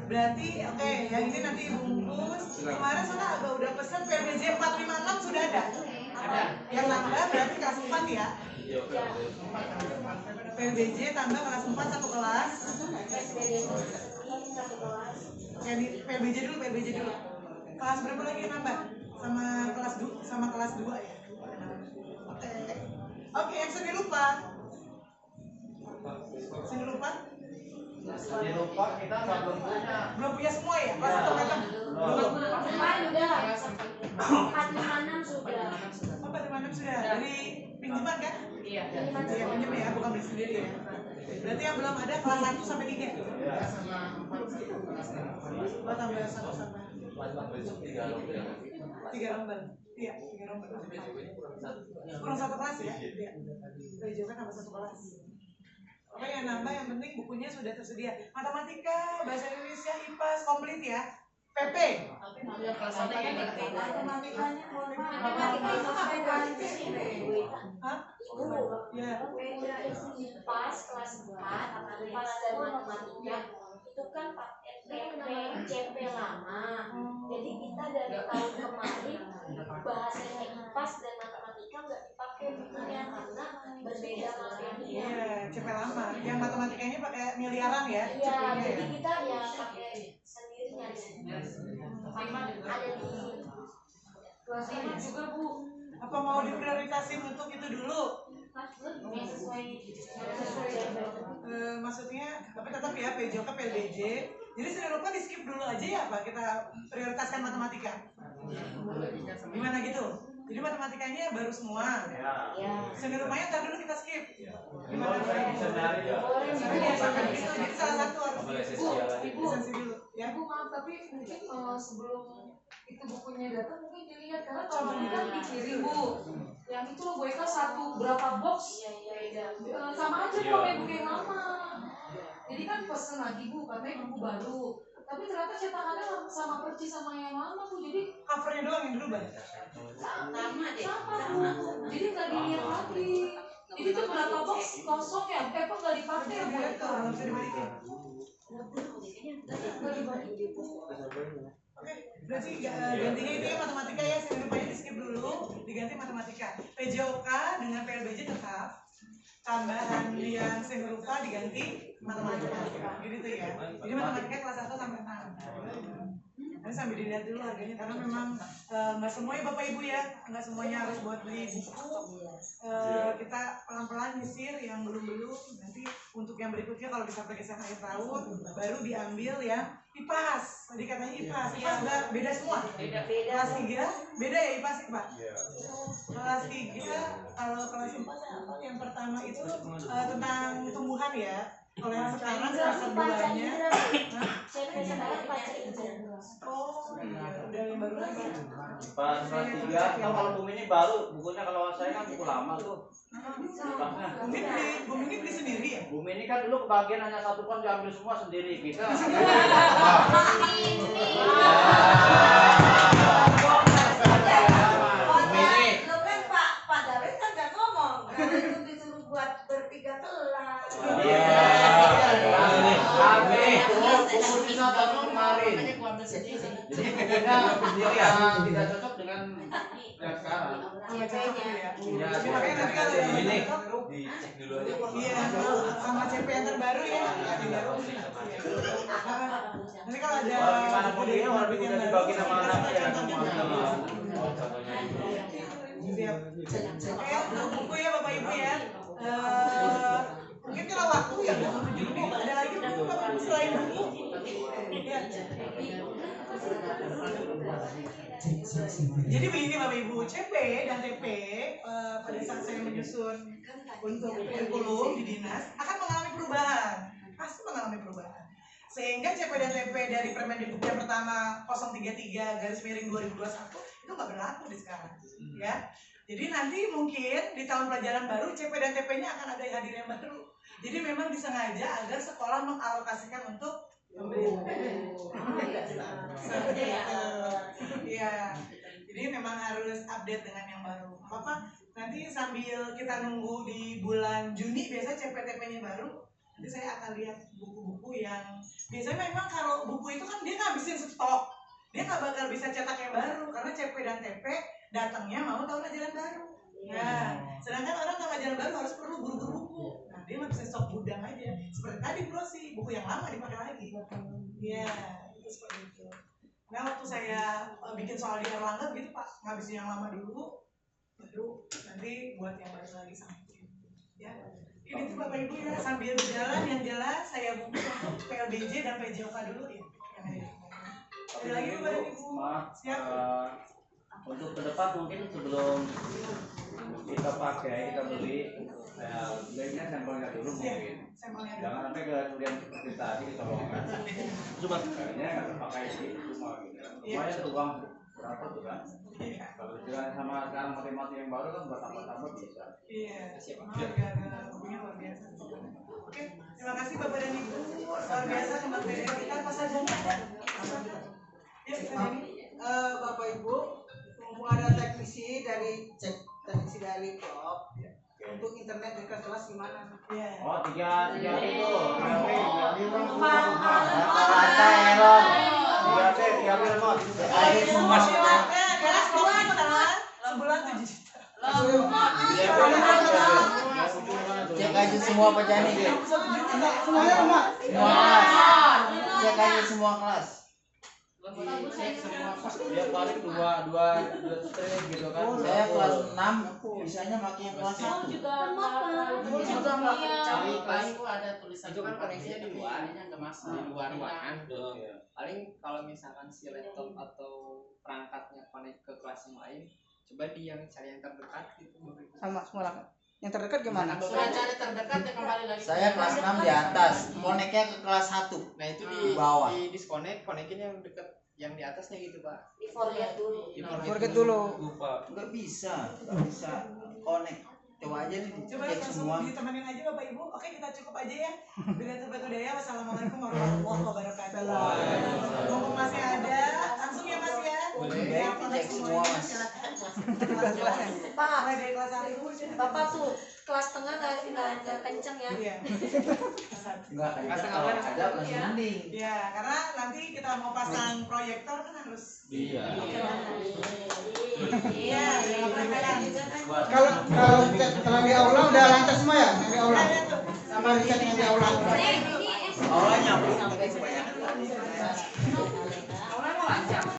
berarti oke, yang ini nanti bungkus. Kemarin sana agak udah pesen PLBJ 456 sudah ada. Ada. Yang nambah berarti kelas 4 ya. PLBJ tambah kelas 4 satu kelas. Ya, ini PLBJ dulu. Kelas berapa lagi nambah? Sama kelas 2 ya. Oke, yang seni rupa. Seni rupa
kita nggak
belum punya semua ya? Kelas 1 memang belum.
456 sudah.
456 sudah. Dari pinjaman kan? Iya, pinjam ya, bukan beli sendiri ya. Berarti yang belum ada kelas 1 sampai 3. Buat tambah 1 sampai 3 lembar. Iya, 3 lembar. Kurang 1 kelas ya? Iya. PJJ kan tambah 1 kelas. Oke, yang nambah yang penting bukunya sudah tersedia. Matematika, bahasa Indonesia, IPA komplit ya. PP.
Matematikanya
Hah? Ya.
pas kelas 4 pas dan matematika itu kan pakai CP lama. Jadi kita dari tahun kemarin bahasanya IPAS dan matematika nggak dipakai bukunya karena berbeda materinya.
Iya, CP lama. Yang matematikanya pakai miliaran ya?
Iya, jadi kita ya pakai sendirinya. Ada di kelas 5 juga Bu.
Apa mau diprioritasin untuk itu dulu? Maksudnya, tapi tetap ya PJOK, PLBJ. Jadi seni rupa di skip dulu aja ya Pak, kita prioritaskan matematika. Gimana gitu? Jadi matematikanya baru semua. Seni rupanya ntar dulu kita skip. Gimana? Jadi salah satu harus lisensi dulu. Ya
Bu, maaf tapi mungkin sebelum itu bukunya datang mungkin dilihat karena kalau ini kan dikirim Bu. Yang itu loh Bu Eka satu berapa box? Sama aja kalau buku yang lama. Jadi kan pesen lagi Bu, katanya buku baru. Tapi ternyata cetakannya sama persis sama yang lama Bu. Jadi
covernya doang yang berubah.
Sama Bu. Jadi nggak dilihat lagi. Jadi itu berapa box kosong ya? Kok nggak dipakai Bu Eka?
Nggak bisa dibalikin. Oke, berarti gantinya itu ya matematika ya, seni rupanya di skip dulu, diganti matematika. PJOK dengan PLBJ tetap, tambahan yang seni rupa diganti matematika. Gitu ya. Jadi matematika kelas 1 sampai 6. Nanti sambil dilihat dulu harganya karena memang nggak semuanya Bapak Ibu ya, nggak semuanya harus buat beli buku. Kita pelan-pelan nyisir yang belum, nanti untuk yang berikutnya kalau bisa pergeseran akhir tahun baru diambil ya IPAS. Tadi katanya IPAS beda semua. Kelas 3 beda ya IPAS Pak. Kelas 3 kalau kelas 4 apa yang pertama itu tentang tumbuhan ya. Kalau yang sekarang semester 2-nya oh iya, udah yang baru lagi.
Pas kelas 3, kalau Bumi ini baru, bukunya kalau saya kan buku lama tuh.
Bumi ini beli sendiri ya?
Bumi ini kan dulu kebagian hanya 1 kon diambil semua sendiri kita.
Lo kan Pak David kan nggak ngomong, karena itu disuruh buat ber3 kelas.
Buku kita tahun kemarin. Jadi bukunya sendiri ya, tidak cocok dengan yang sekarang.
Nggak cocok ya?
Iya,
makanya nanti kalau
ini dicek dulu aja.
Iya, sama CP yang terbaru ya. Nanti kalau ada
gimana mau dia, orang udah dibagi sama anaknya.
Siap. Oke, untuk buku ya Bapak Ibu ya. Mungkin kalau waktu ya ada lagi buku Bapak Ibu selain buku. Ya. Jadi begini Bapak Ibu, CP dan TP pada saat saya menyusun untuk kurikulum di dinas akan mengalami perubahan, pasti mengalami perubahan. Sehingga CP dan TP dari Permendikbud yang pertama 033/2021 itu nggak berlaku di sekarang, ya. Jadi nanti mungkin di tahun pelajaran baru CP dan TP-nya akan ada hadir yang baru. Jadi memang disengaja agar sekolah mengalokasikan untuk Iya, jadi memang harus update dengan yang baru. Apa? Nanti sambil kita nunggu di bulan Juni biasa CPTP-nya baru. Nanti saya akan lihat buku-buku yang biasanya memang kalau buku itu kan dia ngabisin stok, dia nggak bakal bisa cetak yang baru karena CP dan TP datangnya mau tahu ajaran baru. Nah, sedangkan orang tahu ajaran baru harus perlu buru-buru buku. Nah, dia nggak bisa sok gudang aja. Seperti tadi bro sih, buku yang lama dipakai lagi. Iya, itu seperti itu. Nah, waktu saya bikin soal di Erlangga begitu Pak, ngabisin yang lama dulu, baru nanti buat yang baru lagi sama. Ya, ini tuh Bapak Ibu ya, sambil berjalan yang jelas saya buka untuk PLBJ dan PJOK dulu ya. Ada lagi Bapak Ibu? Siap.
Untuk ke depan mungkin sebelum kita pakai, kita beli, baiknya sampelnya dulu mungkin. Jangan sampai kemudian seperti tadi kita longgar. Coba kayaknya nggak terpakai sih cuma gitu. Lumayan tuh bang, berapa tuh kan? Kalau jalan sama sekarang matematik yang baru kan buat tambah-tambah bisa.
Iya, bukunya luar biasa. Oke, terima kasih Bapak dan Ibu. Luar biasa tempat beda kita pas aja ada. Ya,
Bapak Ibu, mumpung ada teknisi dari klub untuk internet dekat kelas gimana?
Oh, tiga itu. Tiga remote.
Kelas 2 sebulan 7 juta.
Cek aja semua Pak Jani.
Semuanya rumah.
Semua kelas. Cek aja semua kelas.
Ya paling dua strip gitu kan.
Saya kelas 6 bisanya pakai yang kelas 1.
juga nggak
Cari kelas itu ada tulisan itu kan koneksinya di luar, ini nggak masuk di luar ruangan. Paling kalau misalkan si laptop atau perangkatnya connect ke kelas yang lain, coba di yang cari yang terdekat gitu.
Sama semua. Yang terdekat gimana?
Sudah cari terdekat ya kembali lagi.
Saya kelas 6 di atas, koneknya ke kelas 1.
Nah itu
di bawah.
Di disconnect, konekin yang dekat, yang di atasnya gitu Pak.
Di forget dulu.
Forget dulu.
Nggak bisa connect. Coba aja nih,
Coba
cek semua.
langsung ditemenin aja Bapak Ibu. Oke, kita cukup aja ya. Dengan terbatas daya. Wassalamualaikum warahmatullahi wabarakatuh. Mumpung masih ada, langsung ya Mas ya.
Boleh, cek semua Mas.
Pak,
Mulai dari kelas 1.
Bapak tuh kelas tengah nggak kenceng ya?
Iya.
Enggak ada masih mending.
Iya, karena nanti kita mau pasang proyektor kan harus.
Iya.
Iya,
Kalau di aula udah lancar semua ya? Yang di aula. Sama riset yang di aula.
Aulanya apa?